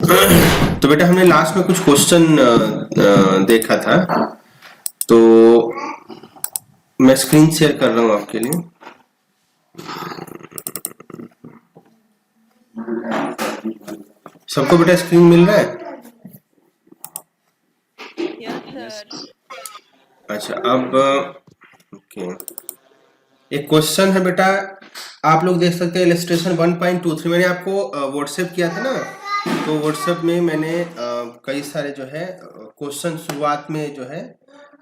तो बेटा हमने लास्ट में कुछ क्वेश्चन देखा था, तो मैं स्क्रीन शेयर कर रहा हूँ आपके लिए। सबको बेटा स्क्रीन मिल रहा है? Yes sir. अच्छा, अब ओके, एक क्वेश्चन है बेटा, आप लोग देख सकते हैं इलस्ट्रेशन 1.23। मैंने आपको व्हाट्सएप किया था ना, तो व्हाट्सएप में मैंने कई सारे जो है क्वेश्चन शुरुआत में जो है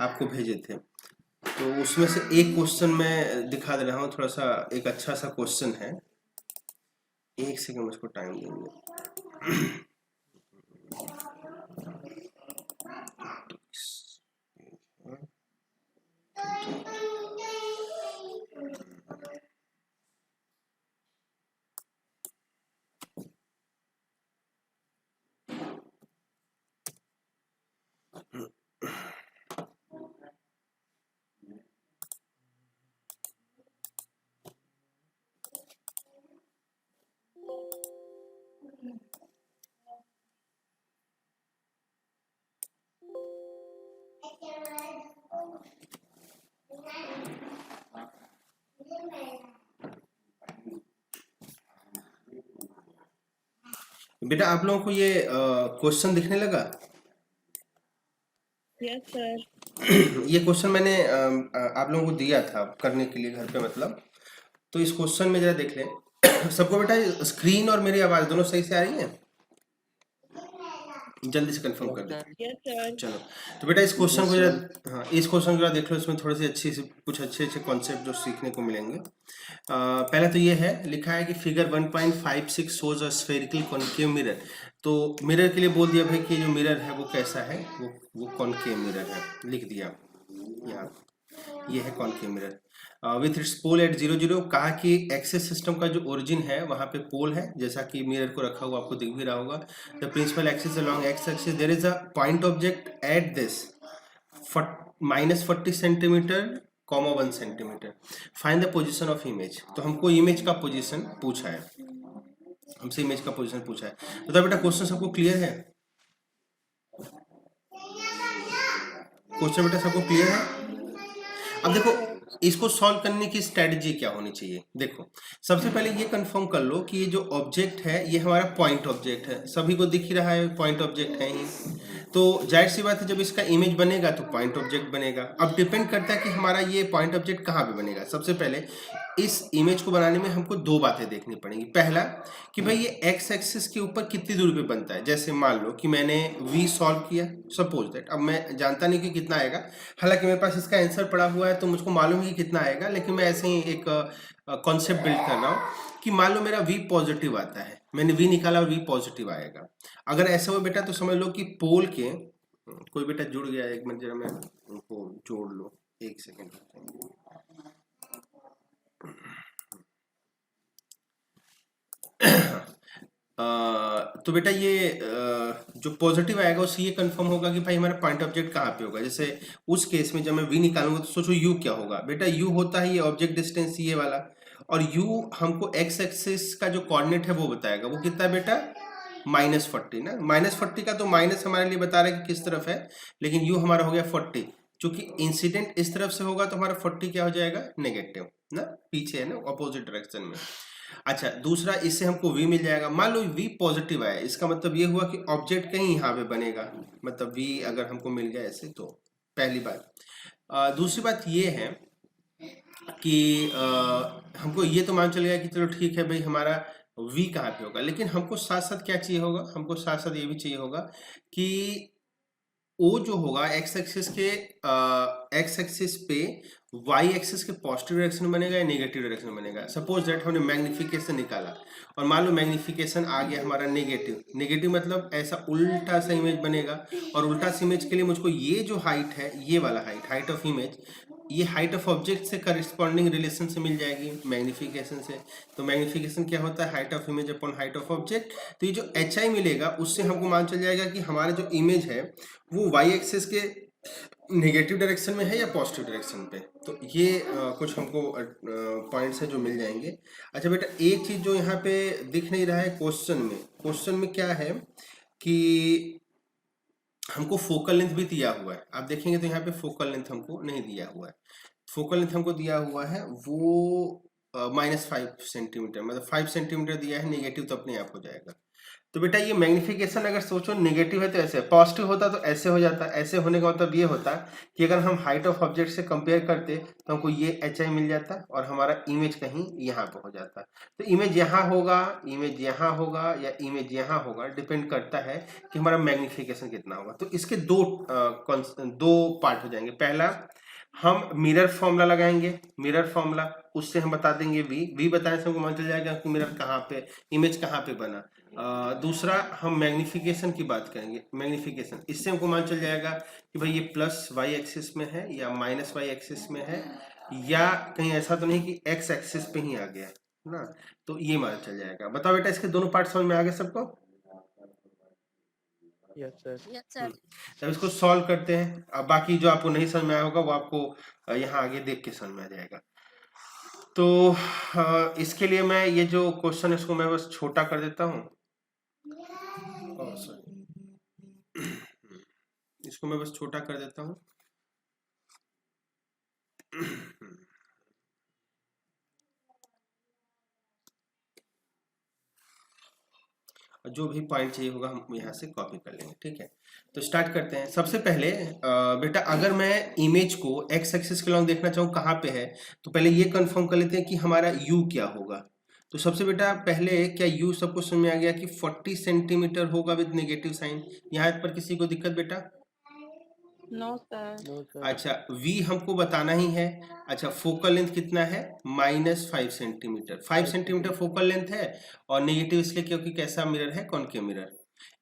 आपको भेजे थे, तो उसमें से एक क्वेश्चन मैं दिखा दे रहा हूँ। थोड़ा सा एक अच्छा सा क्वेश्चन है, एक सेकंड मुझको टाइम देंगे। बेटा आप लोगों को ये क्वेश्चन दिखने लगा? Yes sir. ये क्वेश्चन मैंने आप लोगों को दिया था करने के लिए घर पे, मतलब, तो इस क्वेश्चन में जरा देख लें। सबको बेटा स्क्रीन और मेरी आवाज दोनों सही से आ रही है? जल्दी से कंफर्म कर दो। Yes sir. चलो, तो बेटा इस क्वेश्चन को जरा, हाँ इस क्वेश्चन को जरा देख लो। इसमें थोड़ी सी अच्छी से कुछ अच्छे अच्छे कॉन्सेप्ट जो सीखने को मिलेंगे। पहला तो ये है, लिखा है कि figure 1.56 shows a spherical concave mirror. तो मिरर के लिए बोल दिया भाई कि जो मिरर है वो कैसा है, वो कॉनकेव मिरर है, लिख दिया यहाँ। ये है concave mirror with its pole at 0 0। कहा कि एक्सिस सिस्टम का जो ओरिजिन है वहां पे पोल है, जैसा कि मिरर को रखा हुआ आपको दिख भी रहा होगा। The principal axis along X axis there is a point object at this -40 centimetre, 1 centimetre. Find the position of image. तो हमको इमेज का पोजीशन पूछा है, हमसे इमेज का पोजीशन पूछा है। तो बेटा क्वेश्चन सबको क्लियर है? क्वेश्चन बेटा सबको क्लियर है? अब यस देखो, सर। इसको सॉल्व करने की स्ट्रेटजी क्या होनी चाहिए। देखो, सबसे पहले ये कंफर्म कर लो कि ये जो ऑब्जेक्ट है ये हमारा पॉइंट ऑब्जेक्ट है, सभी को दिख ही रहा है पॉइंट ऑब्जेक्ट है ही। तो जाहिर सी बात है, जब इसका इमेज बनेगा तो पॉइंट ऑब्जेक्ट बनेगा। अब डिपेंड करता है कि हमारा ये पॉइंट ऑब्जेक्ट कहाँ पे बनेगा। सबसे पहले इस इमेज को बनाने में हमको दो बातें देखनी पड़ेंगी। पहला कि भाई ये एक्स एक्सिस के ऊपर कितनी दूरी पे बनता है। जैसे मान लो कि मैंने v सॉल्व किया, सपोज दैट, अब मैं जानता नहीं कि कितना आएगा, हालांकि मेरे पास इसका आंसर पड़ा हुआ है तो मुझको मालूम है कि कितना आएगा, लेकिन मैं ऐसे ही एक कॉन्सेप्ट बिल्ड कर रहा हूँ कि मान लो मेरा v पॉजिटिव आता है, मैंने v निकाला और v पॉजिटिव आएगा। अगर ऐसा हो बेटा तो समझ लो कि पोल के, कोई बेटा जुड़ गया, एक मिनट जरा मैं उनको जोड़ लो, एक सेकेंड। तो बेटा ये जो पॉजिटिव आएगा उससे ये कंफर्म होगा कि भाई हमारा पॉइंट ऑब्जेक्ट कहाँ पे होगा। जैसे उस केस में जब मैं v निकालूंगा तो सोचो u क्या होगा। बेटा u होता है ये ऑब्जेक्ट डिस्टेंस ये वाला, और u हमको x एक्सिस का जो कोऑर्डिनेट है वो बताएगा। वो कितना है बेटा? -40 ना। -40 का तो माइनस हमारे लिए बता रहा है कि किस तरफ है, लेकिन u हमारा हो गया 40। चूंकि इंसिडेंट इस तरफ से होगा तो हमारा 40 क्या हो जाएगा? नेगेटिव ना, पीछे है ना, अपोजिट डायरेक्शन में। अच्छा, दूसरा, इससे हमको v मिल जाएगा। मान लो v पॉजिटिव आया, इसका मतलब ये हुआ कि ऑब्जेक्ट कहीं यहाँ पे बनेगा, मतलब v अगर हमको मिल गया ऐसे। तो पहली बात। दूसरी बात ये है कि हमको ये तो मान चल गया कि चलो ठीक है भाई हमारा v कहाँ पे होगा, लेकिन हमको साथ साथ क्या चाहिए होगा, हमको साथ साथ ये भी चाहिए होगा कि ओ जो होगा एक्स एक्सिस के, एक्स एक्सिस पे वाई एक्सिस के पॉजिटिव डायरेक्शन में बनेगा या नेगेटिव डायरेक्शन में बनेगा। सपोज दैट हमने मैग्निफिकेशन निकाला और मान लो मैग्निफिकेशन आ गया हमारा नेगेटिव। नेगेटिव मतलब ऐसा उल्टा सा इमेज बनेगा, और उल्टा सा इमेज के लिए मुझको ये जो हाइट है, ये वाला हाइट, हाइट ऑफ इमेज, ये हाइट ऑफ ऑब्जेक्ट से करस्पॉन्डिंग रिलेशन से मिल जाएगी मैग्निफिकेशन से। तो मैग्निफिकेशन क्या होता है? Height of image upon height of object. तो ये जो एच आई मिलेगा उससे हमको मान चल जाएगा कि हमारा जो इमेज है वो वाई एक्सिस के नेगेटिव डायरेक्शन में है या पॉजिटिव डायरेक्शन पे। तो ये कुछ हमको पॉइंट्स है जो मिल जाएंगे। अच्छा बेटा, एक चीज जो यहाँ पे दिख नहीं रहा है क्वेश्चन में, क्वेश्चन में क्या है कि हमको फोकल लेंथ भी दिया हुआ है। आप देखेंगे तो यहाँ पे फोकल लेंथ हमको नहीं दिया हुआ है। फोकल लेंथ हमको दिया हुआ है वो -5 सेंटीमीटर, मतलब 5 सेंटीमीटर दिया है। नेगेटिव तो अपने आप हो जाएगा। तो बेटा ये मैग्निफिकेशन अगर सोचो नेगेटिव है तो ऐसे, पॉजिटिव होता तो ऐसे हो जाता। ऐसे होने का मतलब ये होता कि अगर हम हाइट ऑफ ऑब्जेक्ट से कंपेयर करते तो हमको ये एच आई मिल जाता और हमारा इमेज कहीं यहाँ पे हो जाता। तो इमेज यहाँ होगा, इमेज यहाँ होगा या इमेज यहाँ होगा, डिपेंड करता है कि हमारा मैग्निफिकेशन कितना होगा। तो इसके दो पार्ट हो जाएंगे। पहला, हम मिरर फॉर्मूला लगाएंगे। मिरर फॉर्मूला, उससे हम बता देंगे वी बताने से हमको मालूम चल जाएगा कि मिरर कहाँ पे, इमेज कहाँ पे बना। दूसरा, हम मैग्निफिकेशन की बात करेंगे। मैग्निफिकेशन, इससे हमको मान चल जाएगा कि भाई ये प्लस वाई एक्सिस में है या माइनस वाई एक्सिस में है, या कहीं ऐसा तो नहीं कि एक्स एक्सिस पे ही आ गया ना। तो ये मान चल जाएगा। बताओ बेटा, इसके दोनों पार्ट समझ में आ गए सबको? Yes sir. Yes, sir. तब इसको सॉल्व करते हैं। अब बाकी जो आपको नहीं समझ में आया होगा वो आपको यहाँ आगे देख के समझ में आ जाएगा। तो इसके लिए मैं ये जो क्वेश्चन है इसको मैं बस छोटा कर देता हूँ। सॉरी, इसको मैं बस छोटा कर देता हूँ। जो भी पॉइंट चाहिए होगा हम यहाँ से कॉपी कर लेंगे, ठीक है। तो स्टार्ट करते हैं। सबसे पहले बेटा, अगर मैं इमेज को एक्स एक्सिस के लॉन्ग देखना चाहूँ कहाँ पे है, तो पहले ये कंफर्म कर लेते हैं कि हमारा यू क्या होगा। तो सबसे बेटा पहले, क्या यू सबको समझ में आ गया कि 40 सेंटीमीटर होगा विद नेगेटिव साइन? यहाँ पर किसी को दिक्कत बेटा? No, sir. No sir. अच्छा, v हमको बताना ही है। अच्छा, फोकल लेंथ कितना है? -5 सेंटीमीटर। 5 सेंटीमीटर फोकल लेंथ है और नेगेटिव इसलिए क्योंकि कैसा मिरर है? Concave mirror.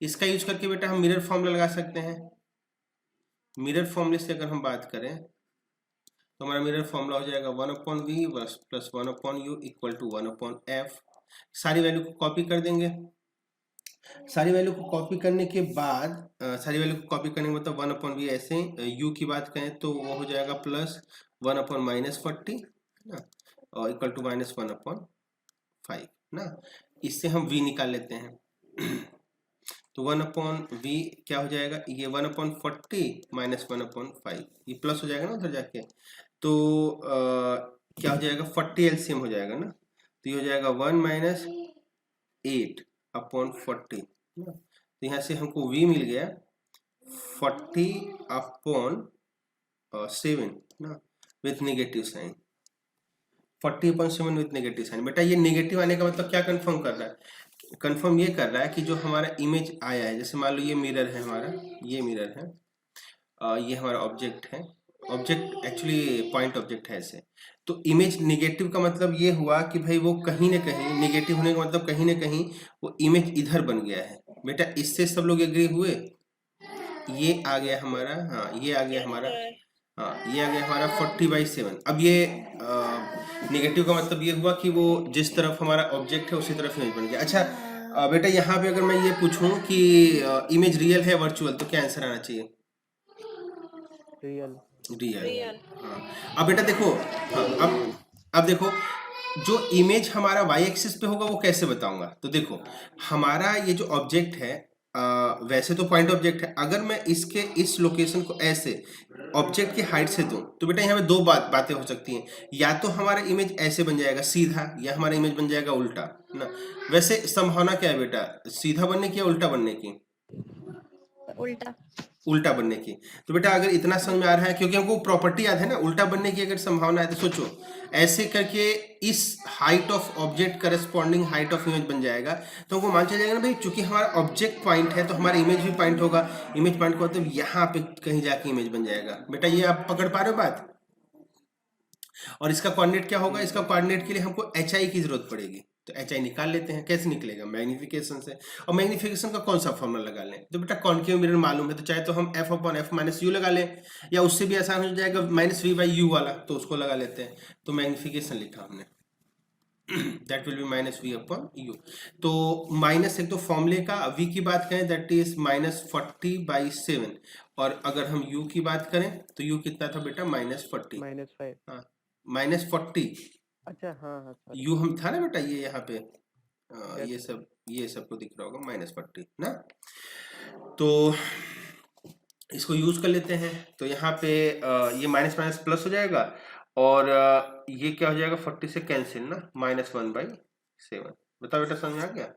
इसका यूज करके बेटा हम मिरर फॉर्मूला लगा सकते हैं। मिरर फॉर्मूले से अगर हम बात करें तो हमारा मिरर फॉर्मूला हो जाएगा 1/v plus 1/u equal to 1/f। सारी वैल्यू को कॉपी कर देंगे। सारी वैल्यू को कॉपी करने के बाद सारी वैल्यू को कॉपी करने के मतलब 1/v ऐसे u की बात करें तो वो हो जाएगा प्लस 1/-40 ना, और इक्वल टू -1/5 ना। इससे हम v निकाल लेते हैं। तो 1/v क्या हो जाएगा? ये 1/40 माइनस 1/5, ये प्लस हो जाएगा ना उधर जाके। तो क्या हो जाएगा? 40 एलसीएम हो जाएगा ना, तो ये हो जाएगा 1 माइनस 8/40 ना। तो यहाँ से हमको v मिल गया 40/7 ना, with negative sign. 40/7 with negative sign. बेटा ये नेगेटिव आने का मतलब क्या कंफर्म कर रहा है? कंफर्म ये कर रहा है कि जो हमारा इमेज आया है, जैसे मान लो ये मिरर है हमारा, ये मिरर है, ये हमारा ऑब्जेक्ट है। ऑब्जेक्ट एक्चुअली पॉइंट ऑब्जेक्ट है ऐसे। तो इमेज नेगेटिव का मतलब ये हुआ कि भाई वो कहीं ना कहीं, नेगेटिव होने का मतलब कहीं ना कहीं वो इमेज इधर बन गया है। बेटा इससे सब लोग एग्री हुए? ये आ गया हमारा, हाँ ये आ गया Yes, हमारा, sir. हाँ ये आ गया हमारा 40/7। अब ये नेगेटिव का मतलब ये हुआ कि वो जिस तरफ हमारा ऑब्जेक्ट है उसी तरफ इमेज बन गया। अच्छा बेटा यहाँ पे अगर मैं ये पूछूं कि इमेज रियल है वर्चुअल, तो क्या आंसर आना चाहिए? रियल। रियल। Real. हाँ, अब बेटा देखो, हाँ अब देखो, जो इमेज हमारा वाई एक्सिस पे होगा वो कैसे बताऊंगा? तो देखो, हमारा ये जो ऑब्जेक्ट है वैसे तो पॉइंट ऑब्जेक्ट है। अगर मैं इसके इस लोकेशन को ऐसे ऑब्जेक्ट की हाइट से दूं तो बेटा यहाँ पे दो बातें हो सकती हैं। या तो हमारा इमेज ऐसे बन जाएगा सीधा, या हमारा इमेज बन जाएगा उल्टा ना। वैसे संभावना क्या है बेटा, सीधा बनने की या उल्टा बनने की? उल्टा. उल्टा बनने की। तो बेटा अगर इतना समझ में आ रहा है, क्योंकि हमको प्रॉपर्टी याद है ना, उल्टा बनने की अगर संभावना है तो सोचो ऐसे करके इस height of object corresponding height of image बन जाएगा। तो हमको मान चल जाएगा ना भाई, चूंकि हमारा ऑब्जेक्ट पॉइंट है तो हमारा इमेज भी पॉइंट होगा। इमेज पॉइंट को मतलब यहाँ पे कहीं जाके इमेज बन जाएगा। बेटा ये आप पकड़ पा रहे हो बात? और इसका कोऑर्डिनेट क्या होगा? इसका कोऑर्डिनेट के लिए हमको एच आई की जरूरत पड़ेगी। तो एच आई निकाल लेते हैं। कैसे निकलेगा? मैग्निफिकेशन से। और मैग्निफिकेशन का कौन सा फॉर्मूला लगा लें? तो बेटा कॉनकेव मिरर मालूम है, तो चाहे तो हम f/f माइनस यू लगा लें, या उससे भी आसान हो जाएगा -v/u वाला, तो उसको लगा लेते हैं। तो मैग्निफिकेशन लिखा हमने, दैट विल बी -v/u। तो माइनस, एक तो फॉर्मूले का v की बात करें दैट इज -40/7, और अगर हम u की बात करें तो u कितना था बेटा? -40। -5। हाँ, -40। अच्छा हाँ हाँ सॉरी। यू हम था ना बेटा, ये यहाँ पे Yes, ये सब, ये सबको दिख रहा होगा -40 ना। तो इसको यूज कर लेते हैं। तो यहाँ पे ये माइनस माइनस प्लस हो जाएगा और ये क्या हो जाएगा 40 से कैंसिल ना, -1/7। बताओ बेटा समझ में आ गया?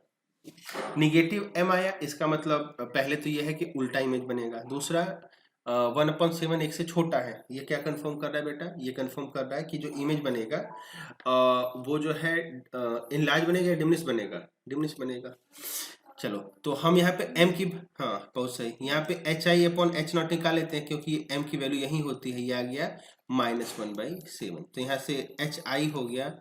निगेटिव m आया, इसका मतलब पहले तो ये है कि उल्टा इमेज बनेगा। दूसरा 1/7 एक से छोटा है, ये क्या कंफर्म कर रहा है बेटा? ये कंफर्म कर रहा है कि जो इमेज बनेगा वो जो है इनलार्ज बनेगा या डिमिनिश बनेगा? डिमिनिश बनेगा। चलो तो हम यहाँ पे m की, हाँ बहुत सही, यहाँ पे HI/H0 निकाल लेते हैं क्योंकि m की वैल्यू यही होती है। ये आ गया -1/7। तो यहाँ से HI हो गया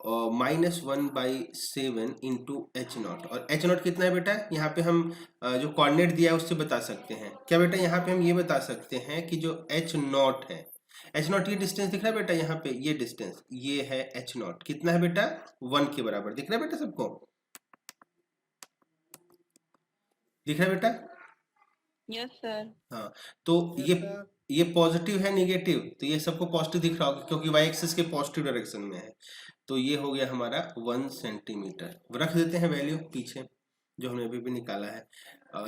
और -1/7 इंटू H0। और H0 कितना है बेटा? यहाँ पे हम जो कोऑर्डिनेट दिया है उससे बता सकते हैं क्या बेटा? यहाँ पे हम ये बता सकते हैं कि जो H0 है, H0 ये डिस्टेंस दिख रहा है बेटा? यहाँ पे ये डिस्टेंस ये है H0, कितना है बेटा? 1 के बराबर। दिख रहा है बेटा सबको? दिख रहा है बेटा? Yes sir. हाँ, तो ये पॉजिटिव है निगेटिव, तो ये सबको पॉजिटिव दिख रहा होगा क्योंकि वाई एक्सिस के पॉजिटिव डायरेक्शन में है। तो ये हो गया हमारा 1 सेंटीमीटर। रख देते हैं वैल्यू पीछे जो हमने अभी भी निकाला है।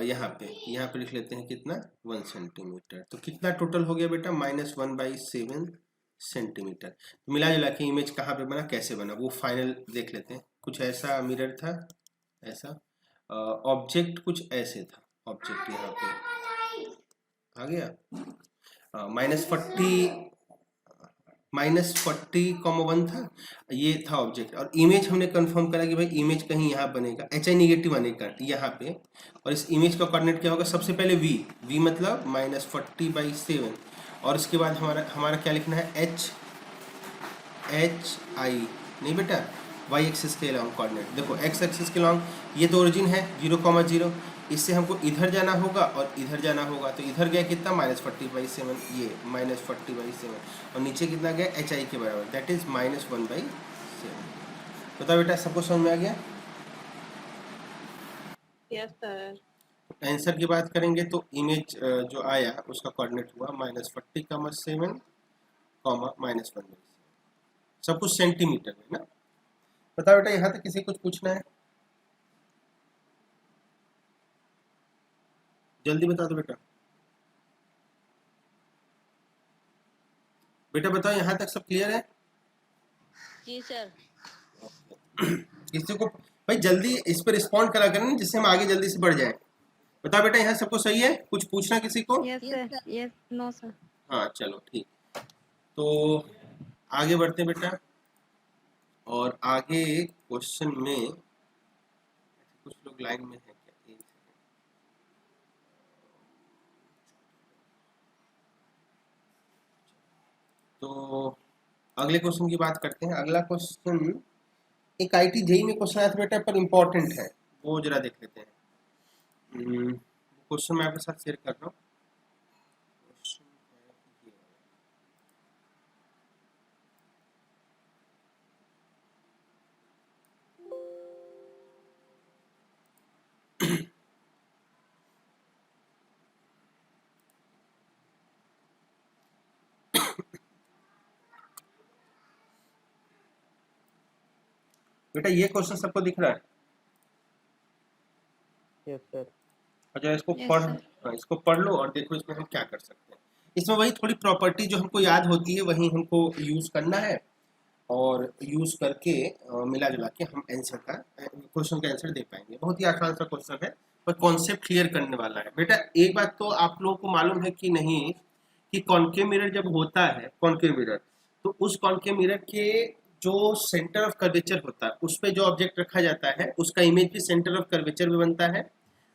यहाँ पे लिख लेते हैं कितना, 1 सेंटीमीटर। तो कितना टोटल हो गया बेटा? -1/7 सेंटीमीटर। तो मिला जुला के इमेज कहाँ पे बना, कैसे बना, वो फाइनल देख लेते हैं। कुछ ऐसा मिरर था, ऐसा ऑब्जेक्ट कुछ ऐसे था। ऑब्जेक्ट यहाँ पे आ गया -40,1 था, ये था ऑब्जेक्ट। और इमेज हमने कंफर्म करा कि भाई इमेज कहीं यहाँ बनेगा, HI निगेटिव आने का यहाँ पे। और इस इमेज का कोऑर्डिनेट क्या होगा? सबसे पहले v मतलब -40/7 और इसके बाद हमारा क्या लिखना है? HI नहीं बेटा, y एक्सिस के लॉन्ग कोऑर्डिनेट। देखो x एक्सिस के लॉन्ग ये तो ओरिजिन है 0,0, इससे हमको इधर जाना होगा और इधर जाना होगा। तो इधर गया कितना? -40/7, ये -40/7 और नीचे कितना गया? HI के बराबर, दैट इज -1/7। बताओ बेटा सबको समझ में आ गया? Yes sir. आंसर की बात करेंगे तो इमेज जो आया उसका कोऑर्डिनेट हुआ -40,7, -1/7। सब कुछ सेंटीमीटर में ना। बताओ बेटा यहाँ तक किसी कुछ पूछना है? जल्दी बता दो बेटा। बेटा बताओ यहाँ तक सब क्लियर है? जी सर। किसी को भाई जल्दी इस पर रिस्पॉन्ड करा करना जिससे हम आगे जल्दी से बढ़ जाए। बताओ बेटा यहाँ सबको सही है? कुछ पूछना किसी को? Yes sir. Yes no sir. हाँ चलो ठीक, तो आगे बढ़ते हैं बेटा। और आगे क्वेश्चन में कुछ लोग लाइन में है क्या? तो अगले क्वेश्चन की बात करते हैं। अगला क्वेश्चन एक IIT JEE में क्वेश्चन आया था बेटा, पर इम्पोर्टेंट है, वो जरा देख लेते हैं। क्वेश्चन मैं आपके साथ शेयर कर रहा हूँ। बेटा ये क्वेश्चन सबको दिख रहा है? Yes sir. अच्छा इसको Yes, पढ़, sir. हाँ, इसको पढ़ लो और देखो इसमें हम क्या कर सकते हैं। इसमें वही थोड़ी प्रॉपर्टी जो हमको याद होती है वही हमको यूज करना है और यूज करके मिला जुला के हम आंसर का क्वेश्चन का आंसर दे पाएंगे। बहुत ही आसान सा क्वेश्चन है पर कॉन्सेप्ट क्लियर करने वाला है। बेटा एक बात तो आप लोगों को मालूम है कि नहीं कि कॉन्केव मिरर जब होता है, कॉन्केव मिरर, तो उस कॉन्केव मिरर के जो सेंटर ऑफ कर्वेचर होता है उस पर जो ऑब्जेक्ट रखा जाता है उसका इमेज भी सेंटर ऑफ कर्वेचर में बनता है,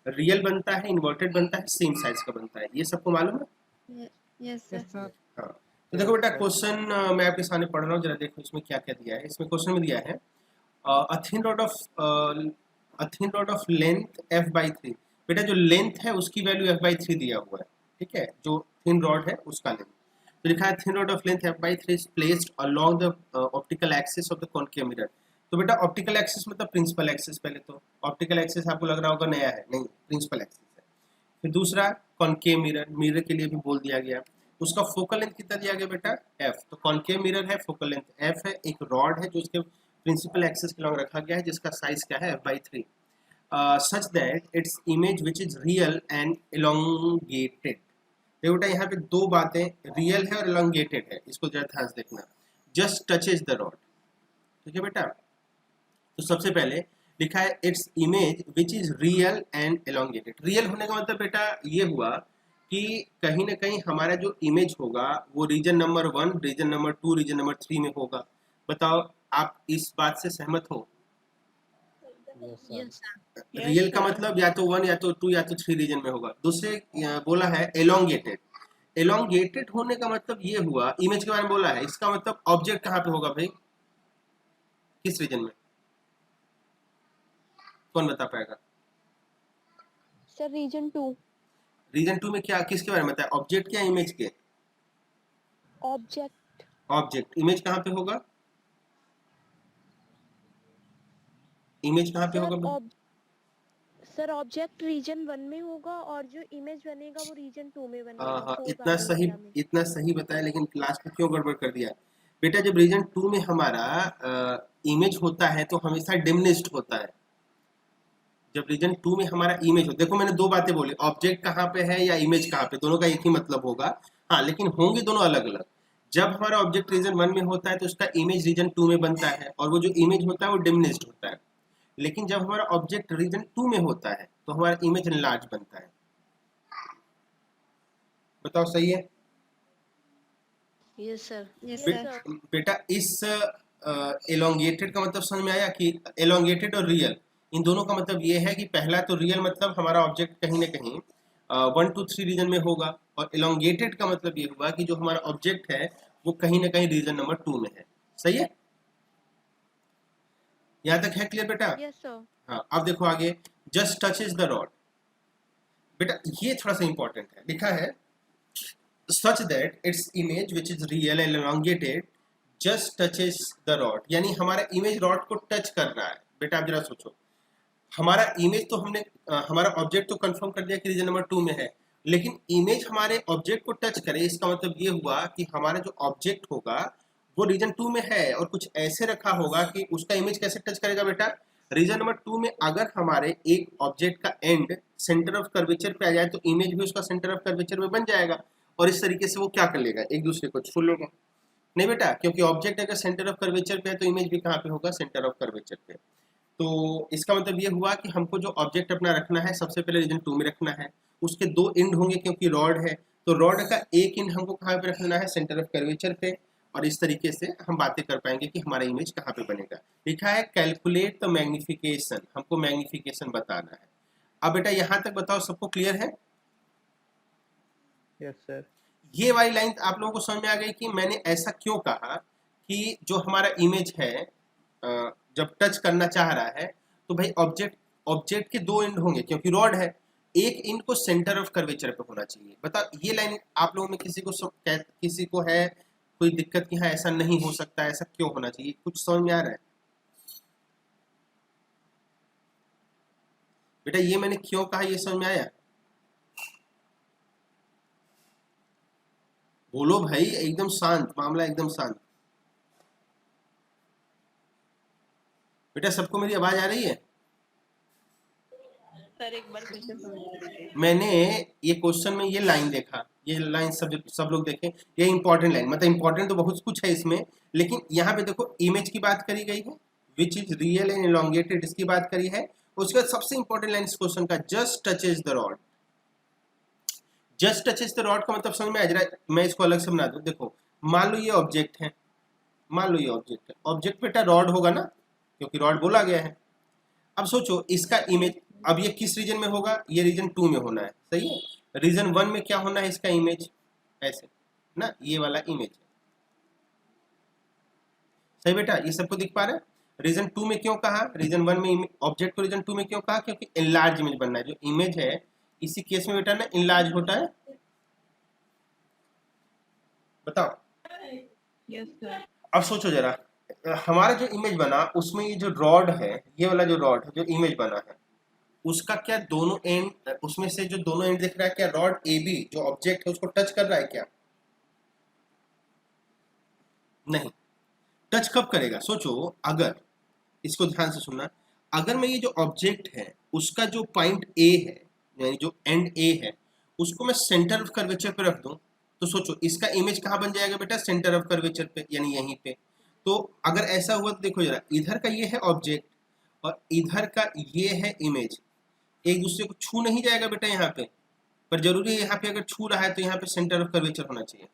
रियल बनता है, इन्वर्टेड बनता है, सेम साइज का बनता है। ये सबको मालूम है? Yes sir. हाँ, तो देखो बेटा क्वेश्चन मैं आपके सामने पढ़ रहा हूँ, जरा देखो इसमें क्या क्या दिया है। इसमें क्वेश्चन में दिया है a thin rod of length f/3। बेटा जो लेंथ है उसकी वैल्यू f/3 दिया हुआ है, ठीक है, जो थिन रॉड है उसका लेंथ। तो लिखा है thin rod of length f/3 is placed along the optical axis of the concave mirror. तो बेटा ऑप्टिकल एक्सिस मतलब प्रिंसिपल एक्सिस, पहले तो ऑप्टिकल एक्सिस आपको लग रहा होगा नया है, नहीं, प्रिंसिपल एक्सिस है। फिर दूसरा कॉन्केव मिरर, मिरर के लिए भी बोल दिया गया, उसका फोकल लेंथ कितना दिया गया बेटा? f। तो कॉन्केव मिरर है, फोकल लेंथ f है, एक रॉड है जो उसके प्रिंसिपल एक्सिस के लॉन्ग रखा गया है जिसका साइज क्या है f/3। Such that its image which is real and elongated। देखो बेटा यहाँ पे दो बातें रियल है और elongated है, इसको जरा ध्यान से देखना। जस्ट टचेज द रॉड, ठीक है बेटा। तो सबसे पहले लिखा है its image which is real and elongated। Real होने का मतलब बेटा ये हुआ कि कहीं ना कहीं हमारा जो इमेज होगा वो region number 1, region number 2, region number 3 में होगा। बताओ आप इस बात से सहमत हो? Yes sir. Yes, sir. Real का मतलब या तो 1 या तो 2 या तो 3 रीजन में होगा। दूसरे बोला है elongated। elongated होने का मतलब ये हुआ, इमेज के बारे में बोला है, इसका मतलब ऑब्जेक्ट कहाँ पे होगा भाई, किस रीजन में? कौन बता पाएगा? सर रीजन 2 रीजन 2 में क्या, किसके बारे में बताया, ऑब्जेक्ट क्या इमेज के? Object object. इमेज कहाँ पे होगा? इमेज कहाँ पे सर होगा? सर ऑब्जेक्ट रीजन 1 में होगा और जो इमेज बनेगा वो रीजन 2 में बनेगा। हाँ, फोर्थ इतना वाले सही, एरिया में। इतना सही बताया, लेकिन क्लास में क्यों गड़बड़ कर दिया बेटा? जब रीजन 2 में हमारा इमेज होता है तो हमेशा डिमिनिश्ड होता है। जब रीजन 2 में हमारा इमेज हो, देखो मैंने दो बातें बोली, ऑब्जेक्ट कहाँ पे है या इमेज कहाँ पे, दोनों का एक ही मतलब होगा। हाँ, लेकिन होंगे दोनों अलग अलग। जब हमारा ऑब्जेक्ट रीजन 1 में होता है तो उसका इमेज रीजन 2 में बनता है, और वो जो इमेज होता है वो डिमिनिश्ड होता है। लेकिन जब हमारा ऑब्जेक्ट रीजन 2 में होता है तो हमारा इमेज एनलार्ज बनता है। बताओ सही है? Yes, sir. Yes, बे, sir. बेटा इस एलोंगेटेड का मतलब समझ में आया कि एलोंगेटेड और रियल, इन दोनों का मतलब ये है कि पहला तो रियल मतलब हमारा ऑब्जेक्ट कहीं ना कहीं 1, 2, 3 रीजन में होगा, और एलोंगेटेड का मतलब ये हुआ कि जो हमारा ऑब्जेक्ट है वो कहीं ना कहीं रीजन नंबर 2 में है। सही है? यहाँ तक है क्लियर बेटा? Yes sir. हाँ, अब देखो आगे, जस्ट टचेज द रॉड। बेटा ये थोड़ा सा इंपॉर्टेंट है, लिखा है such that its image which is real and elongated just touches the rod। यानी हमारा इमेज रॉड को टच कर रहा है। बेटा आप जरा सोचो, हमारा इमेज तो हमने हमारा ऑब्जेक्ट तो कंफर्म कर दिया कि रीजन नंबर 2 में है, लेकिन इमेज हमारे ऑब्जेक्ट को टच करे, इसका मतलब ये हुआ कि हमारा जो ऑब्जेक्ट होगा वो रीजन 2 में है, और कुछ ऐसे रखा होगा कि उसका इमेज कैसे टच करेगा बेटा? रीजन नंबर 2 में अगर हमारे एक ऑब्जेक्ट का एंड सेंटर ऑफ कर्वेचर पे आ जाए तो इमेज भी उसका सेंटर ऑफ कर्वेचर में बन जाएगा, और इस तरीके से वो क्या कर लेगा, एक दूसरे को छू लेगा। नहीं बेटा, क्योंकि ऑब्जेक्ट अगर सेंटर ऑफ कर्वेचर पे है तो इमेज भी कहाँ पे होगा, सेंटर ऑफ कर्वेचर पे। तो इसका मतलब ये हुआ कि हमको जो ऑब्जेक्ट अपना रखना है सबसे पहले रीजन 2 में रखना है। उसके दो एंड होंगे क्योंकि रॉड है, तो रॉड का एक एंड हमको कहाँ पे रखना है, सेंटर ऑफ कर्वेचर पे, और इस तरीके से हम बातें कर पाएंगे कि हमारा इमेज कहाँ पे बनेगा। लिखा है कैलकुलेट द मैग्निफिकेशन, हमको मैग्निफिकेशन बताना है। अब बेटा यहाँ तक बताओ सबको क्लियर है? Yes sir. ये वाली लाइन आप लोगों को समझ में आ गई कि मैंने ऐसा क्यों कहा कि जो हमारा इमेज है जब टच करना चाह रहा है तो भाई ऑब्जेक्ट के दो एंड होंगे क्योंकि रॉड है, एक एंड को सेंटर ऑफ कर्वेचर पे होना चाहिए। बता ये लाइन आप लोगों में किसी को है कोई दिक्कत कि हाँ ऐसा नहीं हो सकता, ऐसा क्यों होना चाहिए? कुछ समझ में आ रहा है बेटा? ये मैंने क्यों कहा, ये समझ में आया? बोलो भाई, एकदम शांत, मामला एकदम शांत। बेटा सबको मेरी आवाज आ रही है? सर एक बार फिर से समझा दीजिए। मैंने ये क्वेश्चन में ये लाइन देखा, ये लाइन सब लोग देखें, ये इंपॉर्टेंट लाइन, मतलब इंपॉर्टेंट तो बहुत कुछ है इसमें, लेकिन यहाँ पे देखो इमेज की बात करी गई है which is real and elongated, इसकी बात करी है। उसके बाद सबसे इंपॉर्टेंट लाइन इस क्वेश्चन का, just touches the rod. Just touches the rod का मतलब समझ में आ जरा, मैं इसको अलग से बना दूं। देखो मान लो ये ऑब्जेक्ट है, मान लो ये ऑब्जेक्ट है, ऑब्जेक्ट बेटा रॉड होगा ना, क्योंकि रॉड बोला गया है। अब सोचो इसका इमेज, अब ये किस रीजन में होगा, ये रीजन 2 में होना है, सही है। रीजन 1 में क्या होना है इसका इमेज, ऐसे ना, ये वाला इमेज है, सही बेटा? ये सबको दिख पा रहा है? रीजन 2 में क्यों कहा, रीजन 1 में ऑब्जेक्ट को रीजन 2 में क्यों कहा? क्योंकि एनलार्ज इमेज बनना है। जो इमेज है इसी केस में बेटा ना एनलार्ज होता है। बताओ। Yes sir. अब सोचो जरा, हमारा जो इमेज बना उसमें ये जो रॉड है, ये वाला जो रॉड है जो इमेज बना है, उसका क्या दोनों एंड, उसमें से जो दोनों एंड दिख रहा है, क्या रॉड ए बी जो ऑब्जेक्ट है उसको टच कर रहा है क्या? नहीं। टच कब करेगा? सोचो, अगर, इसको ध्यान से सुनना, अगर मैं ये जो ऑब्जेक्ट है उसका जो पॉइंट ए है, यानी जो एंड ए है, उसको मैं सेंटर ऑफ कर्वेचर पे रख दूं, तो सोचो इसका इमेज कहाँ बन जाएगा बेटा, सेंटर ऑफ कर्वेचर पे, यानी यहीं पे। तो अगर ऐसा हुआ तो देखो जरा, इधर का ये है ऑब्जेक्ट और इधर का ये है इमेज, एक दूसरे को छू नहीं जाएगा बेटा यहाँ पे, पर जरूरी है यहाँ पे अगर छू रहा है तो यहाँ पे सेंटर ऑफ कर्वेचर होना चाहिए।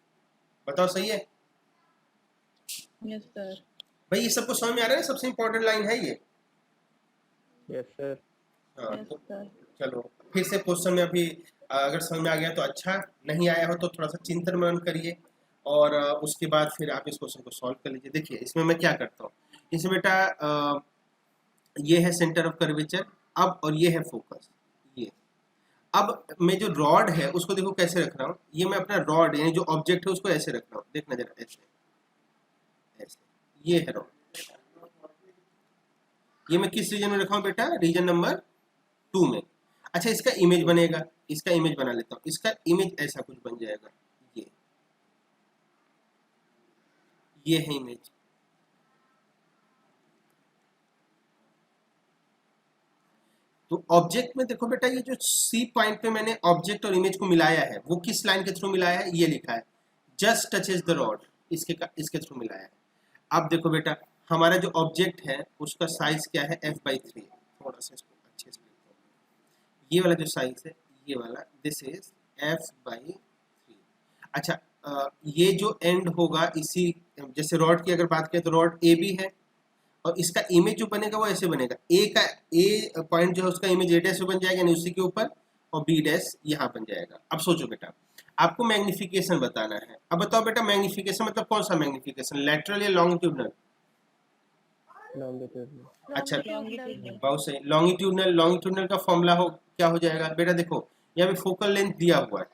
बताओ सही है? Yes, sir. भाई ये सबको समझ में आ रहा है? सबसे इंपॉर्टेंट लाइन है ये। Yes, sir. हाँ, Yes, तो sir. चलो फिर से क्वेश्चन में अभी अगर समझ में आ गया तो अच्छा, नहीं आया हो तो थोड़ा सा चिंतन मनन करिए और उसके बाद फिर आप इस क्वेश्चन को सॉल्व कर लीजिए। देखिए इसमें मैं क्या करता हूँ, इसमें बेटा ये है सेंटर ऑफ कर्वेचर, अब और ये है फोकस, ये। अब मैं जो रॉड है उसको देखो कैसे रख रहा हूँ, ये मैं अपना रॉड यानी जो ऑब्जेक्ट है उसको ऐसे रख रहा हूँ, देखना जरा, ऐसे ऐसे, ये है रॉड। ये मैं किस रीजन में रखा हूँ बेटा, रीजन नंबर 2 में। अच्छा इसका इमेज बनेगा, इसका इमेज बना लेता हूँ, इसका इमेज ऐसा कुछ बन जाएगा, ये है इमेज। तो ऑब्जेक्ट में देखो बेटा, ये जो सी पॉइंट पे मैंने ऑब्जेक्ट और इमेज को मिलाया है वो किस लाइन के थ्रू मिलाया है, ये लिखा है जस्ट टचेस द रॉड, इसके थ्रू मिलाया है। अब देखो बेटा हमारा जो ऑब्जेक्ट है उसका साइज क्या है, f/3। थोड़ा सा इसको अच्छे से लिखता हूँ, ये वाला जो साइज है ये वाला, दिस इज f/3। अच्छा ये जो एंड होगा इसी, जैसे रॉड की अगर बात करें तो रॉड ए बी है और इसका इमेज जो बनेगा वो ऐसे बनेगा, ए पॉइंट जो है उसका इमेज a' पे बन जाएगा यानी उसी के ऊपर, और b' यहाँ बन जाएगा। अब सोचो बेटा आपको मैग्निफिकेशन बताना है। अब बताओ बेटा मैग्निफिकेशन मतलब कौन सा मैग्निफिकेशन, लेटरल या लॉन्गिट्यूडनल? Longitudinal. अच्छा Longitudinal. बहुत सही, लॉन्गिट्यूडनल का फॉर्मूला हो क्या हो जाएगा बेटा, देखो यहाँ पे फोकल लेंथ दिया हुआ है,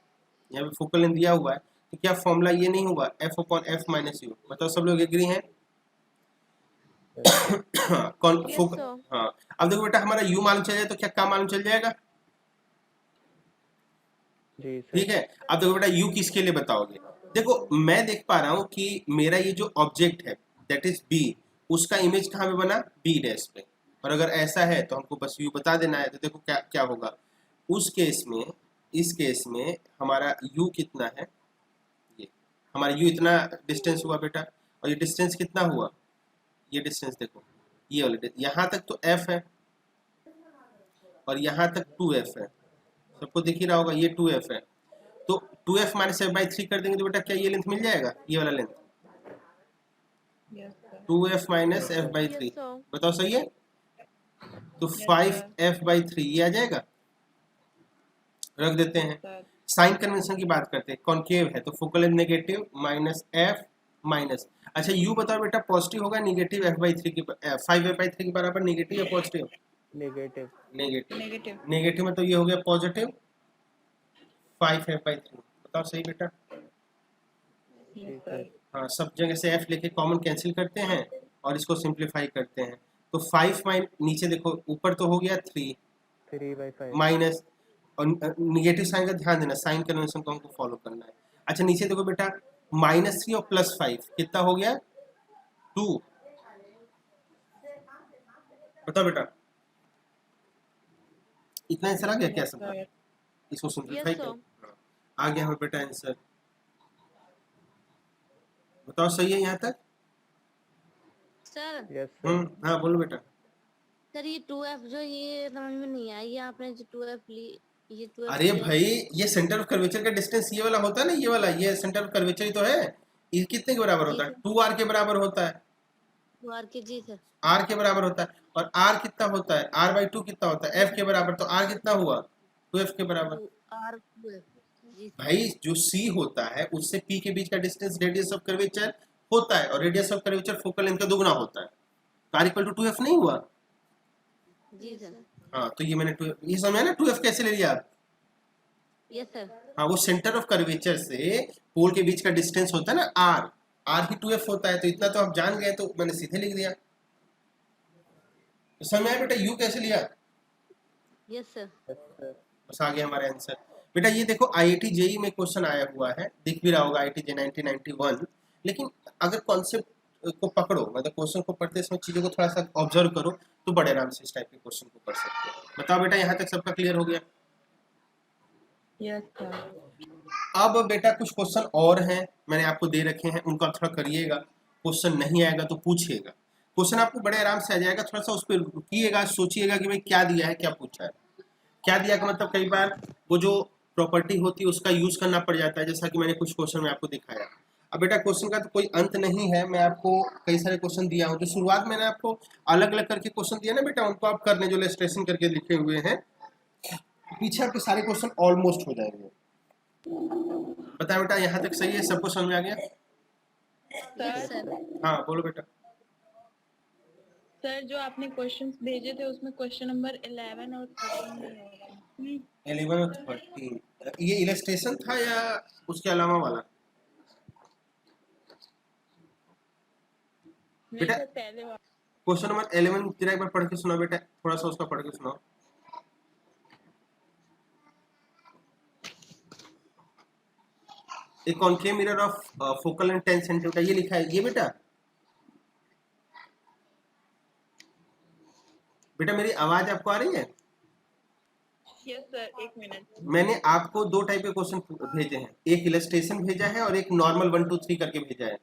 यहाँ पे फोकल लेंथ दिया हुआ है, तो क्या फॉर्मूला ये नहीं होगा f/f - u? बताओ सब लोग एग्री हैं? कौन Yes, फोकल, sir. हाँ। अब देखो बेटा हमारा u मालूम चल जाए तो क्या काम मालूम चल जाएगा, जी सर. ठीक है। अब देखो बेटा u किसके लिए बताओगे, देखो मैं देख पा रहा हूँ कि मेरा ये जो ऑब्जेक्ट है दैट इज b, उसका इमेज कहाँ पे बना, b' पे, और अगर ऐसा है तो हमको बस u बता देना है। तो देखो क्या क्या होगा उस केस में, इस केस में हमारा u कितना है, ये हमारा u इतना डिस्टेंस हुआ बेटा, और ये डिस्टेंस कितना हुआ, ये डिस्टेंस देखो, ये वाले यहाँ तक तो f है और यहाँ तक 2f है, सबको दिख ही रहा होगा ये 2f है। तो 2f - f/3 कर देंगे तो बेटा क्या ये लेंथ मिल जाएगा, ये वाला length, Yes, sir. 2f - f/3। Yes, sir. बताओ सही है? तो Yes, 5f/3 ये आ जाएगा, रख देते हैं। Sir. साइन कन्वेंशन की बात करते हैं, कॉन्केव है तो focal length negative minus f minus, अच्छा u बताओ बेटा पॉजिटिव होगा नेगेटिव f/3 के 5f/3 के बराबर, नेगेटिव या positive? Negative. Negative, Negative. Negative मतलब ये हो गया पॉजिटिव 5f/3। बताओ सही बेटा? Yes, sir. हाँ सब जगह से f लेके कॉमन कैंसिल करते हैं और इसको सिंप्लीफाई करते हैं, तो 5 नीचे देखो ऊपर तो हो गया 3 3/5. माइनस, और निगेटिव साइन का ध्यान देना, साइन कन्वेंशन को हमको फॉलो करना है। अच्छा नीचे देखो बेटा -3 और +5 कितना हो गया, 2। बताओ बेटा इतना आंसर आ गया क्या Yes, सबका, sir. इसको सिंप्लीफाई Yes, करो। sir. हाँ, आ गया हमें बेटा आंसर। बताओ सही है यहाँ तक? Sir Yes sir. हाँ बोलो बेटा। सर ये 2f जो ये समझ में नहीं आई, ये आपने जो 2f ली, ये 2f अरे लिया। भाई ये सेंटर ऑफ कर्वेचर का डिस्टेंस ये वाला होता है ना, ये वाला, ये सेंटर ऑफ कर्वेचर ही तो है। ये कितने के बराबर होता है, 2r के बराबर होता है, 2r के, जी सर। r के बराबर होता है, और r कितना होता है, r/2 कितना होता है, f के बराबर, तो r कितना हुआ 2f के बराबर। 2r 2f, जी सर। भाई जो c होता है उससे p के बीच का डिस्टेंस रेडियस ऑफ कर्वेचर होता है, और radius of curvature focal length का दुगना होता है, तो r = 2f नहीं हुआ। जी सर। हाँ तो ये मैंने 2f, ये समझा ना 2f कैसे ले लिया आप। Yes sir. हाँ वो सेंटर ऑफ कर्वेचर से पोल के बीच का डिस्टेंस होता है ना r ही 2f होता है, तो इतना तो आप जान गए, तो मैंने सीधे लिख दिया। तो समझ में आया बेटा u कैसे लिया, यस सर। Yes sir. बस आ गया हमारा आंसर। बेटा ये देखो IIT JEE में क्वेश्चन आया हुआ है, दिख भी रहा होगा IIT JEE 1991, लेकिन अगर कॉन्सेप्ट को पकड़ो, मतलब क्वेश्चन को पढ़ते इसमें चीज़ों को थोड़ा सा ऑब्जर्व करो तो बड़े आराम से इस टाइप के क्वेश्चन को कर सकते हो। बताओ बेटा, यहाँ तक सबका क्लियर हो गया? Yes sir. अब बेटा कुछ क्वेश्चन और हैं मैंने आपको दे रखे हैं, उनको आप थोड़ा करिएगा। क्वेश्चन नहीं आएगा तो पूछिएगा, क्वेश्चन आपको बड़े आराम से आ जाएगा। थोड़ा सा उस पर रुकिएगा, सोचिएगा कि भाई क्या दिया है, क्या पूछा है। क्या दिया का मतलब कई बार वो जो प्रॉपर्टी होती है उसका यूज करना पड़ जाता है, जैसा कि मैंने कुछ क्वेश्चन में आपको दिखाया। अब बेटा क्वेश्चन का तो कोई अंत नहीं है, मैं आपको कई सारे क्वेश्चन दिया हूँ। जो शुरुआत मैंने आपको अलग अलग करके क्वेश्चन दिया ना बेटा, उनको आप करने जो इलस्ट्रेशन करके लिखे हुए हैं, पीछे आपके सारे क्वेश्चन ऑलमोस्ट हो जाएंगे। बताया बेटा, यहाँ तक सही है? सबको समझ में आ गया? Yes sir. हाँ बोलो बेटा। सर जो आपने क्वेश्चंस भेजे थे उसमें क्वेश्चन नंबर 11 और 13 नहीं हो रहा। 11 और 13 ये इलस्ट्रेशन था या उसके अलावा वाला? नहीं बेटा सर, पहले वाला। क्वेश्चन नंबर 11 जरा एक बार पढ़ के सुनाओ बेटा, थोड़ा सा उसका पढ़ के सुनाओ। एक concave mirror of focal length 10 centimetre, ये लिखा है ये बेटा। बेटा मेरी आवाज आपको आ रही है? यस सर, एक मिनट। मैंने आपको दो टाइप के क्वेश्चन भेजे हैं, एक इलस्ट्रेशन भेजा है और एक नॉर्मल 1 2 3 करके भेजा है।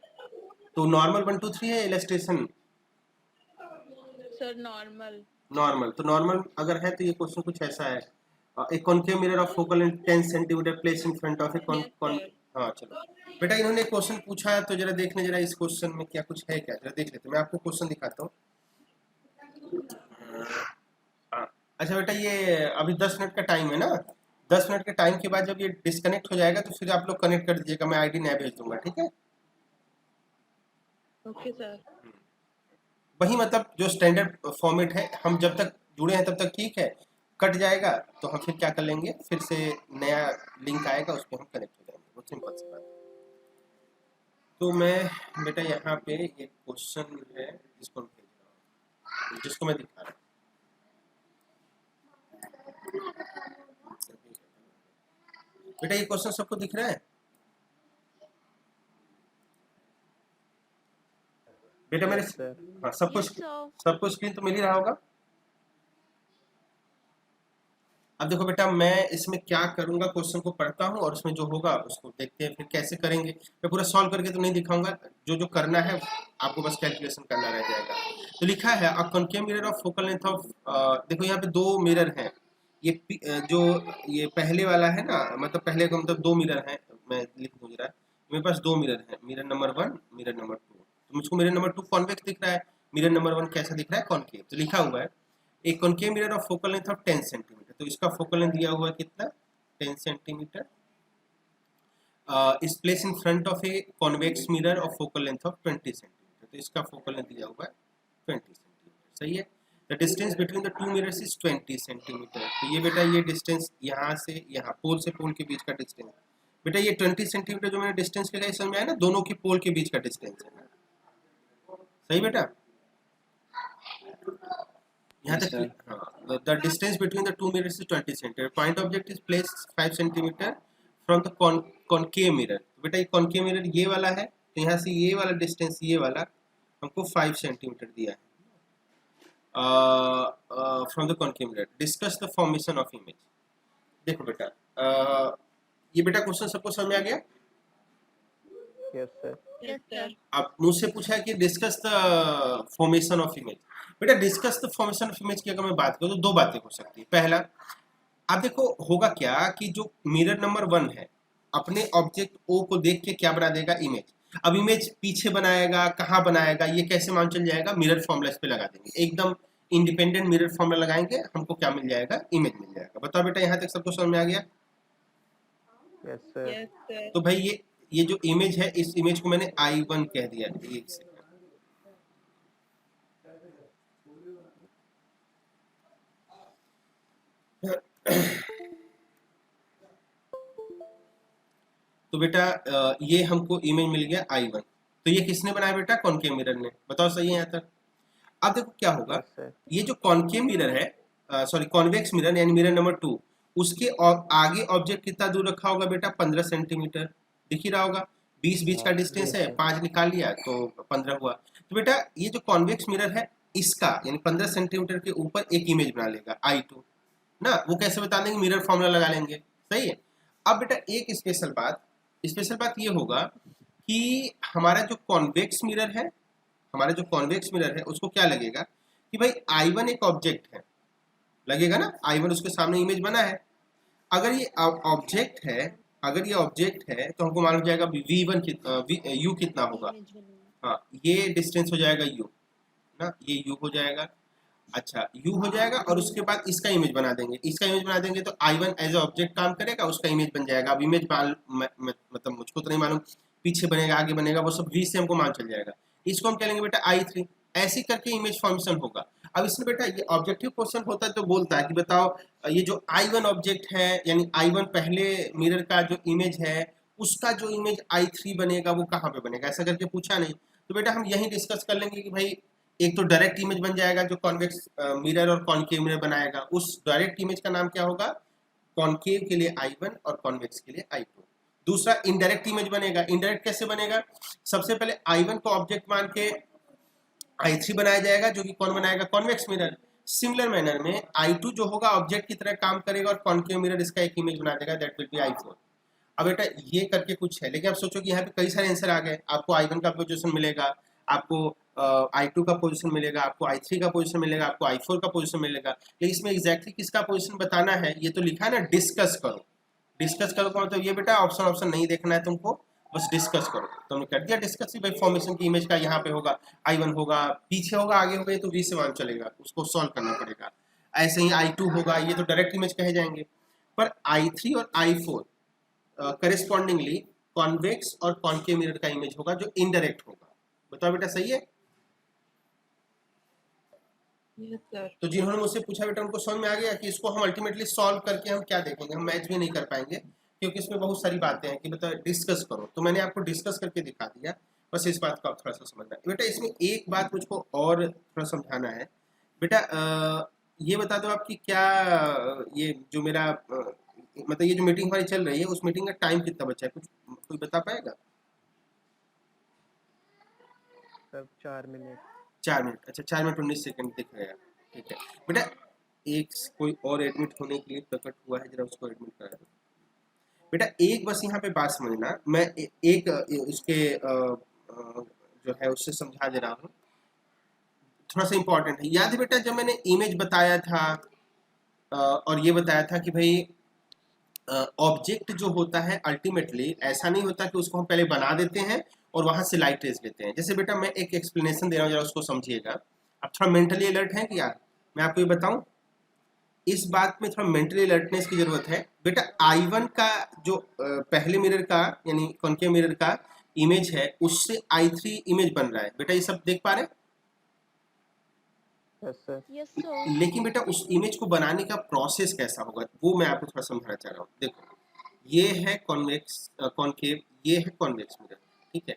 तो नॉर्मल 1 2 3 है, इलस्ट्रेशन सर नॉर्मल। नॉर्मल। तो नॉर्मल अगर है तो ये क्वेश्चन कुछ ऐसा है, एक concave mirror of focal length 10 centimetre place in front of a हाँ चलो बेटा, इन्होंने क्वेश्चन पूछा है तो जरा देखने जरा इस क्वेश्चन में क्या कुछ है क्या, जरा देख लेते हैं। मैं आपको क्वेश्चन दिखाता हूँ। हाँ अच्छा बेटा, ये अभी 10 मिनट का टाइम है ना, 10 मिनट के टाइम के बाद जब ये डिस्कनेक्ट हो जाएगा तो फिर आप लोग कनेक्ट कर दीजिएगा, मैं आईडी नया भेज दूंगा, ठीक है? Okay sir. वही मतलब जो स्टैंडर्ड फॉर्मेट है, हम जब तक जुड़े हैं तब तक ठीक है, कट जाएगा तो हम फिर क्या कर लेंगे, फिर से नया लिंक आएगा उस पर हम कनेक्ट हो जाएंगे, बहुत सिंपल सी बात है। तो मैं बेटा यहाँ पे एक क्वेश्चन है जिसको मैं भेज रहा हूँ, जिसको मैं दिखा रहा हूँ। बेटा ये क्वेश्चन सबको दिख रहा है? बेटा मेरे हाँ सबको स्क्रीन तो मिल ही रहा होगा। अब देखो बेटा, मैं इसमें क्या करूंगा, क्वेश्चन को पढ़ता हूँ और उसमें जो होगा उसको देखते हैं फिर कैसे करेंगे। मैं पूरा सॉल्व करके तो नहीं दिखाऊंगा, जो जो करना है आपको बस कैलकुलेशन करना रह जाएगा। तो लिखा है a concave mirror of focal length of, देखो यहाँ पे दो मिरर हैं, ये जो ये पहले वाला है ना, मतलब पहले का मतलब दो मिरर हैं, मैं लिख दूँ जरा, मेरे पास दो मिरर है, मिरर नंबर 1 मिरर नंबर 2। तो मुझको मिरर नंबर 2 कॉन्वेक्स दिख रहा है, मिरर नंबर 1 कैसा दिख रहा है, कॉन्केव। तो लिखा हुआ है एक concave mirror of focal length of 10 centimetre, तो इसका फोकल लेंथ दिया हुआ है कितना, 10 सेंटीमीटर, इस place in front of a convex mirror of focal length of 20 centimetre, तो इसका फोकल लेंथ दिया हुआ है 20 सेंटीमीटर, सही है। The distance between the two mirrors is 20 centimetre. तो ये बेटा ये डिस्टेंस यहाँ से यहाँ पोल से पोल के बीच का डिस्टेंस, बेटा ये 20 सेंटीमीटर जो मैंने डिस्टेंस लिखा है समझ में आया ना, दोनों की पोल के बीच का डिस्टेंस है, सही बेटा? यहाँ तक हाँ, the distance between the two mirrors is 20 centimetre, point object is place 5 centimetre from the concave mirror. बेटा ये कॉन्केव मिरर ये वाला है, तो यहाँ से ये वाला डिस्टेंस ये वाला हमको 5 सेंटीमीटर दिया है from the concave mirror. Discuss the formation of image. देखो बेटा ये बेटा क्वेश्चन सबको समझ में आ गया? Yes sir. Yes sir. अब मुझसे पूछा है कि discuss the formation of image. बेटा discuss the formation of image की अगर मैं बात करूँ तो दो बातें हो सकती है। पहला, आप देखो होगा क्या कि जो मिरर नंबर 1 है अपने ऑब्जेक्ट ओ को देख के क्या बना देगा, इमेज। अब इमेज पीछे बनाएगा, कहाँ बनाएगा, ये कैसे मान चल जाएगा, मिरर फॉर्मूला इस पे लगा देंगे, एकदम इंडिपेंडेंट मिरर फॉर्मूला लगाएंगे, हमको क्या मिल जाएगा, इमेज मिल जाएगा। बताओ बेटा यहाँ तक सबको समझ में आ गया? Yes sir. Yes sir. तो भाई ये जो इमेज है, इस इमेज को मैंने I1 कह दिया, एक सेकंड। तो बेटा ये हमको इमेज मिल गया I1। तो ये किसने बनाया बेटा, कॉन्केव मिरर ने। बताओ सही है यहाँ तक? अब देखो क्या होगा, यस सर। ये जो कॉन्केव मिरर है, सॉरी कॉन्वेक्स मिरर यानी मिरर नंबर 2, उसके और आगे ऑब्जेक्ट कितना दूर रखा होगा बेटा, 15 सेंटीमीटर, दिख ही रहा होगा। 20 का हाँ, डिस्टेंस है, 20 है। 5 निकाल लिया तो 15 हुआ। तो बेटा ये जो कॉन्वेक्स मिरर है इसका यानी 15 सेंटीमीटर के ऊपर एक इमेज बना लेगा I2 ना। वो कैसे बता देंगे, मिरर फॉर्मूला लगा लेंगे, सही है। अब बेटा एक स्पेशल बात ये होगा कि हमारा जो कॉन्वेक्स मिरर है, उसको क्या लगेगा कि भाई I1 एक ऑब्जेक्ट है, लगेगा ना, I1 उसके सामने इमेज बना है। अगर ये ऑब्जेक्ट है तो हमको मालूम हो जाएगा V1 U कितना होगा। इमेज बनेगी। हाँ, ये डिस्टेंस हो जाएगा U ना, ये U हो जाएगा। अच्छा, U हो जाएगा और उसके बाद इसका इमेज बना देंगे तो I1 एज ए ऑब्जेक्ट काम करेगा, उसका इमेज बन जाएगा। अब इमेज मतलब मुझको तो नहीं मालूम पीछे बनेगा आगे बनेगा, वो सब V से हमको मान चल जाएगा। इसको हम कह लेंगे बेटा I3। ऐसे करके इमेज फॉर्मेशन होगा। अब इसमें बेटा ये ऑब्जेक्टिव क्वेश्चन होता है तो बोलता है कि बताओ ये जो I1 ऑब्जेक्ट है यानी I1 पहले मिरर का जो इमेज है उसका जो इमेज I3 बनेगा वो कहाँ पे बनेगा, ऐसा करके पूछा नहीं। तो बेटा हम यही डिस्कस कर लेंगे कि भाई एक तो डायरेक्ट इमेज बन जाएगा जो कॉन्वेक्स मिरर और कॉन्केव मिरर बनाएगा, उस डायरेक्ट इमेज का नाम क्या होगा, कॉन्केव के लिए I1 और कॉन्वेक्स के लिए I2। दूसरा इनडायरेक्ट इमेज बनेगा। इनडायरेक्ट कैसे बनेगा, सबसे पहले I1 को ऑब्जेक्ट मान के I3 बनाया जाएगा जो कि कौन बनाएगा, कॉन्वेक्स मिरर। सिमिलर मैनर में I2 जो होगा ऑब्जेक्ट की तरह काम करेगा और कॉन्केव मिरर इसका एक इमेज बना देगा, दैट विल बी I4। अब बेटा ये करके कुछ है, लेकिन आप सोचो कि यहाँ पे कई सारे आंसर आ गए। आपको I1 का पोजीशन मिलेगा, आपको I2 का पोजीशन मिलेगा, आपको I3 का पोजीशन मिलेगा, आपको I4 का पोजीशन मिलेगा। लेकिन इसमें एग्जैक्टली किसका पोजीशन बताना है, ये तो लिखा है ना डिस्कस करो। डिस्कस करो का मतलब ये बेटा ऑप्शन नहीं देखना है तुमको, बस डिस्कस करो। तो हमने कर दिया डिस्कस कि भाई फॉर्मेशन की इमेज का यहाँ पे होगा I1 होगा, पीछे होगा आगे होगा, ये तो V से मान चलेगा, उसको सॉल्व करना पड़ेगा। ऐसे ही I2 होगा, ये तो डायरेक्ट इमेज कहे जाएंगे। पर I3 और I4 करेस्पॉन्डिंगली कॉन्वेक्स और कॉन्केव मिरर का इमेज होगा जो इनडायरेक्ट होगा। बताओ बेटा सही है। Yes sir. तो जिन्होंने मुझसे पूछा बेटा उनको समझ में आ गया कि इसको हम अल्टीमेटली सॉल्व करके हम क्या देखेंगे, हम मैच भी नहीं कर पाएंगे क्योंकि इसमें बहुत सारी बातें हैं कि बता डिस्कस करो। तो मैंने आपको डिस्कस करके दिखा दिया, बस इस बात को आप थोड़ा सा समझना है। बेटा इसमें एक बात मुझको और थोड़ा समझाना है बेटा। ये बता दो आपकी क्या ये जो मेरा मतलब ये जो मीटिंग हमारी चल रही है उस मीटिंग का टाइम कितना बचा है, कुछ कोई बता पाएगा। सब 4 मिनट। 4 मिनट, अच्छा 4 मिनट 19 सेकंड दिख रहा है, ठीक है बेटा। एक कोई और एडमिट होने के लिए प्रकट हुआ है, जरा उसको एडमिट करा दो बेटा। एक बस यहाँ पे बात समझना, मैं एक इसके जो है उससे समझा दे रहा हूँ, थोड़ा सा इंपॉर्टेंट है। याद है बेटा जब मैंने इमेज बताया था और ये बताया था कि भाई ऑब्जेक्ट जो होता है अल्टीमेटली ऐसा नहीं होता कि उसको हम पहले बना देते हैं और वहां से लाइट रेज लेते हैं। जैसे बेटा मैं एक एक्सप्लेनेशन दे रहा हूँ, जरा उसको समझिएगा। आप थोड़ा मेंटली अलर्ट हैं कि यार मैं आपको ये बताऊं, इस बात में थोड़ा मेंटली अलर्टनेस की जरूरत है बेटा। I1 का जो पहले मिरर का यानी कॉन्केव मिरर का इमेज है उससे I3 इमेज बन रहा है बेटा, ये सब देख पा रहे हैं। Yes sir. Yes sir. लेकिन बेटा उस इमेज को बनाने का प्रोसेस कैसा होगा वो मैं आपको थोड़ा समझाना चाह रहा हूँ। देखो ये है कॉन्वेक्स कॉन्केव, ये है कॉन्वेक्स मिरर, ठीक है।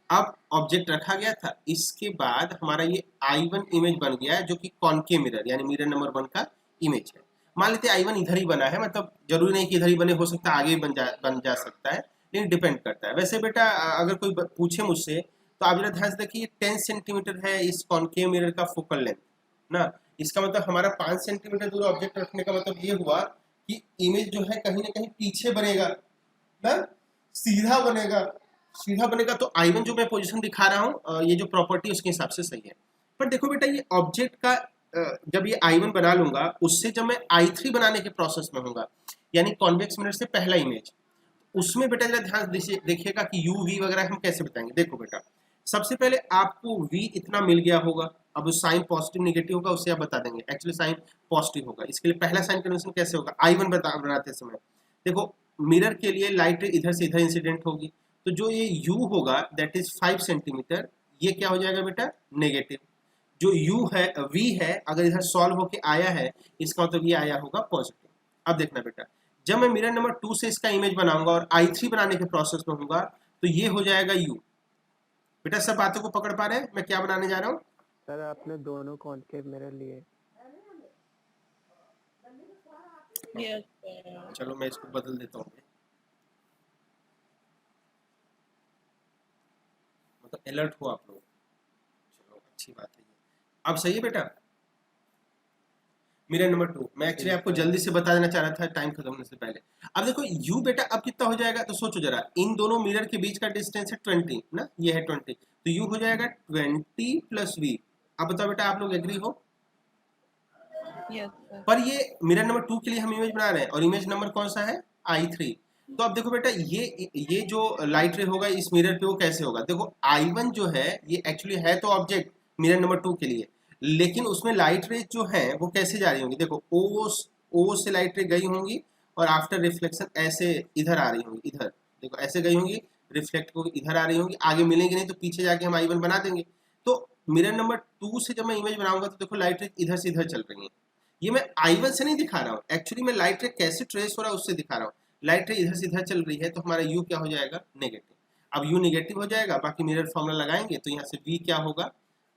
अब ऑब्जेक्ट रखा गया था, इसके बाद हमारा ये I1 इमेज बन गया है जो कि कॉन्केव मिरर यानी मिरर नंबर 1 का इमेज है। मान लेते हैं I1 इधर ही बना है, मतलब जरूरी नहीं कि इधर ही बने, हो सकता है आगे बन जा सकता है, लेकिन डिपेंड करता है। वैसे बेटा अगर कोई पूछे मुझसे तो आप जरा ध्यान से देखिए 10 सेंटीमीटर है इस कॉन्केव मिरर का फोकल लेंथ ना। इसका मतलब हमारा 5 सेंटीमीटर दूर ऑब्जेक्ट रखने का मतलब ये हुआ कि इमेज जो है कहीं ना कहीं पीछे बनेगा ना, सीधा बनेगा तो I1 जो मैं पोजीशन दिखा रहा हूँ ये जो प्रॉपर्टी उसके हिसाब से सही है। पर देखो बेटा ये ऑब्जेक्ट का जब ये I1 बना लूंगा उससे जब मैं I3 बनाने के प्रोसेस में होगा यानी कॉन्वेक्स मिरर से पहला इमेज, उसमें बेटा जरा ध्यान देखिएगा कि U V वगैरह हम कैसे बताएंगे। देखो बेटा सबसे पहले आपको V इतना मिल गया होगा, अब साइन पॉजिटिव नेगेटिव होगा उससे आप बता देंगे, एक्चुअली साइन पॉजिटिव होगा। इसके लिए पहला साइन कन्वेंशन कैसे होगा, I1 बनाते समय देखो मिरर के लिए लाइट इधर से इधर इंसिडेंट होगी, तो जो ये U होगा दैट इज 5 सेंटीमीटर, ये क्या हो जाएगा बेटा नेगेटिव। जो U है V है अगर इधर सॉल्व होके आया है इसका मतलब ये आया होगा पॉजिटिव। अब देखना बेटा जब मैं मिरर नंबर 2 से इसका इमेज बनाऊंगा और I3 बनाने के प्रोसेस में होगा तो ये हो जाएगा U। बेटा सब बातों को पकड़ पा रहे हैं मैं क्या बनाने जा रहा हूँ। सर आपने दोनों कॉन्केव मिरर लिए। Yes sir. चलो मैं इसको बदल देता हूँ। तो अलर्ट हो आप लोग। चलो अच्छी बात है ये। अब सही है बेटा। मिरर नंबर 2 मैं एक्चुअली आपको जल्दी से बता देना चाह रहा था टाइम खत्म होने से पहले। अब देखो यू बेटा अब कितना हो जाएगा, तो सोचो जरा, इन दोनों मिरर के बीच का डिस्टेंस है 20 ना, ये है 20, तो यू हो जाएगा 20 प्लस वी। अब बताओ बेटा आप लोग एग्री हो? Yes sir. पर ये मिरर नंबर 2 के लिए हम इमेज बना रहे हैं और इमेज नंबर कौन सा है, I3। तो अब देखो बेटा ये जो लाइट रे होगा इस मिरर पे वो कैसे होगा, देखो I1 जो है ये एक्चुअली है तो ऑब्जेक्ट मिरर नंबर 2 के लिए, लेकिन उसमें लाइट रेज जो है वो कैसे जा रही होंगी, देखो ओ से लाइट रे गई होंगी और आफ्टर रिफ्लेक्शन ऐसे इधर आ रही होंगी, इधर देखो ऐसे गई होंगी, रिफ्लेक्ट को इधर आ रही होंगी, आगे मिलेंगे नहीं तो पीछे जाके हम I1 बना देंगे। तो मिरर नंबर 2 से जब मैं इमेज बनाऊंगा तो देखो लाइट रेज इधर से इधर चल रही है। ये मैं I1 से नहीं दिखा रहा हूँ, एक्चुअली मैं लाइट रे कैसे ट्रेस हो रहा है उससे दिखा रहा हूँ। लाइट रे इधर से इधर चल रही है तो हमारा U क्या हो जाएगा, नेगेटिव। अब U नेगेटिव हो जाएगा, बाकी मिरर फॉर्मूला लगाएंगे तो यहाँ से V क्या होगा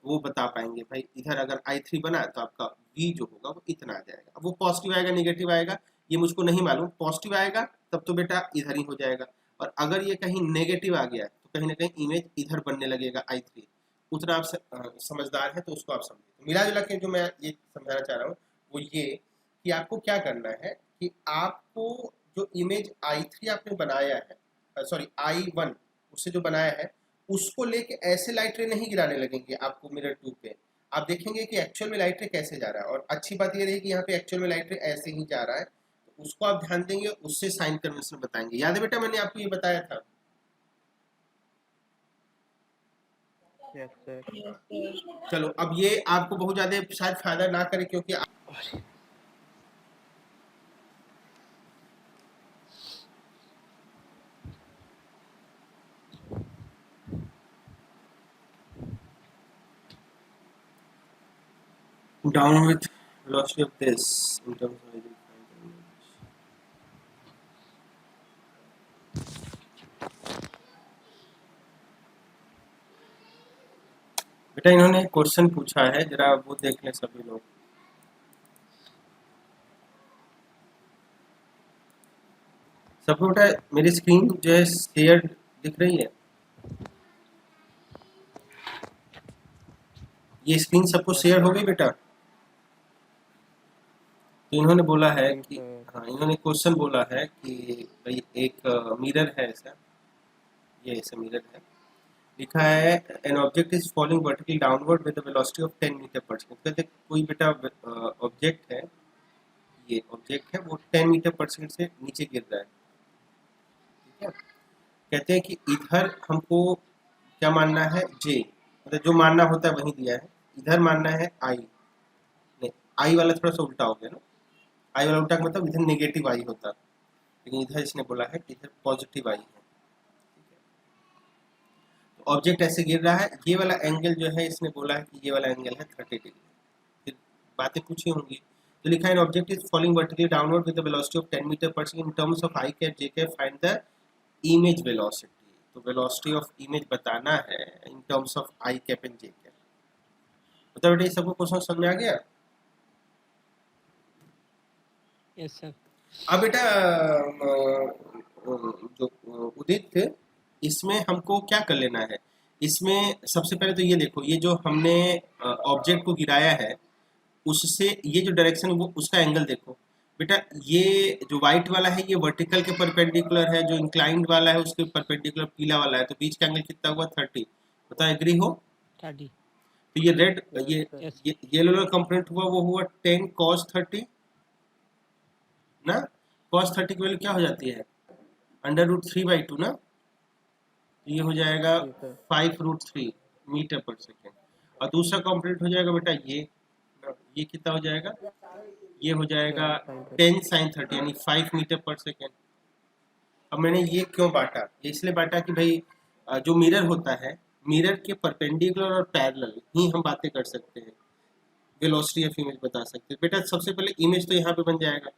वो बता पाएंगे भाई। इधर अगर I3 बना तो आपका V जो होगा वो इतना आ जाएगा। अब वो पॉजिटिव आएगा नेगेटिव आएगा ये मुझको नहीं मालूम, पॉजिटिव आएगा तब तो बेटा इधर ही हो जाएगा, और अगर ये कहीं नेगेटिव आ गया तो कहीं ना कहीं इमेज इधर बनने लगेगा I3। उतना आप समझदार है तो उसको आप समझिए। तो मिला जुला के जो मैं ये समझाना चाह रहा हूँ वो ये कि आपको क्या करना है कि आपको जो इमेज I3 आपने बनाया है, सॉरी I1 उससे जो बनाया है उसको लेके ऐसे लाइट रे नहीं गिराने लगेंगे आपको मिरर 2 पे। आप देखेंगे कि एक्चुअल में लाइट रे कैसे जा रहा है, और अच्छी बात ये रही कि यहाँ पे एक्चुअल में लाइट रे ऐसे ही जा रहा है, तो उसको आप ध्यान देंगे, उससे साइन कन्वेंशन बताएंगे। याद है बेटा मैंने आपको ये बताया था? Yes sir. Yes sir. चलो अब ये आपको बहुत ज्यादा शायद फायदा ना करे क्योंकि down with velocity of this in terms of बेटा इन्होंने क्वेश्चन पूछा है, जरा वो देख लें सभी लोग। सबको बेटा मेरी स्क्रीन जो है शेयर दिख रही है, ये स्क्रीन सबको शेयर हो गई बेटा? तो इन्होंने बोला है कि हाँ, इन्होंने क्वेश्चन बोला है कि भाई एक मिरर है ऐसा, ये ऐसा मिरर है, लिखा है an object is falling vertically downward with the velocity of 10 metre पर सेकंड। कहते कोई बेटा ऑब्जेक्ट है, ये ऑब्जेक्ट है वो 10 मीटर पर सेकंड से नीचे गिर रहा है, ठीक है। कहते हैं कि इधर हमको क्या मानना है, जे, मतलब जो मानना होता है वही दिया है, इधर मानना है आई, नहीं आई वाला थोड़ा सा उल्टा हो गया ना, आई वाला उल्टा मतलब इधर नेगेटिव आई होता, लेकिन इधर इसने बोला है कि इधर पॉजिटिव आई है। ऑब्जेक्ट ऐसे गिर रहा है, ये वाला एंगल जो है इसने बोला है कि ये वाला एंगल है 30 डिग्री। फिर बातें पूछी होंगी तो लिखा है object is falling vertically downward with the velocity of 10 metre पर second in terms of I cap J cap find the image velocity. तो वेलोसिटी ऑफ इमेज बताना है in terms of I cap and J cap. बताओ बेटा ये सबको question समझ में आ गया? Yes sir. अब बेटा जो उदित थे इसमें हमको क्या कर लेना है, इसमें सबसे पहले तो ये देखो, ये जो हमने ऑब्जेक्ट को गिराया है उससे ये जो डायरेक्शन वो उसका एंगल देखो बेटा, ये जो व्हाइट वाला है ये वर्टिकल के परपेंडिकुलर है, जो इंक्लाइंड वाला है उसके परपेंडिकुलर पीला वाला है, तो बीच का एंगल कितना हुआ 30। बता एग्री हो? 30। तो ये रेड ये येलो कंपोनेंट हुआ वो हुआ 10 cos 30 ना, cos 30 की वैल्यू क्या हो जाती है √3/2 ना, तो ये हो जाएगा 5√3 मीटर पर सेकेंड। और दूसरा कंपोनेंट हो जाएगा बेटा ये कितना हो जाएगा, ये हो जाएगा 10 sin 30 यानी 5 मीटर पर सेकेंड। अब मैंने ये क्यों बांटा, ये इसलिए बांटा कि भाई जो मिरर होता है मिरर के परपेंडिकुलर और पैरेलल ही हम बातें कर सकते हैं, वेलोसिटी ऑफ इमेज बता सकते हैं। बेटा सबसे पहले इमेज तो यहाँ पे बन जाएगा,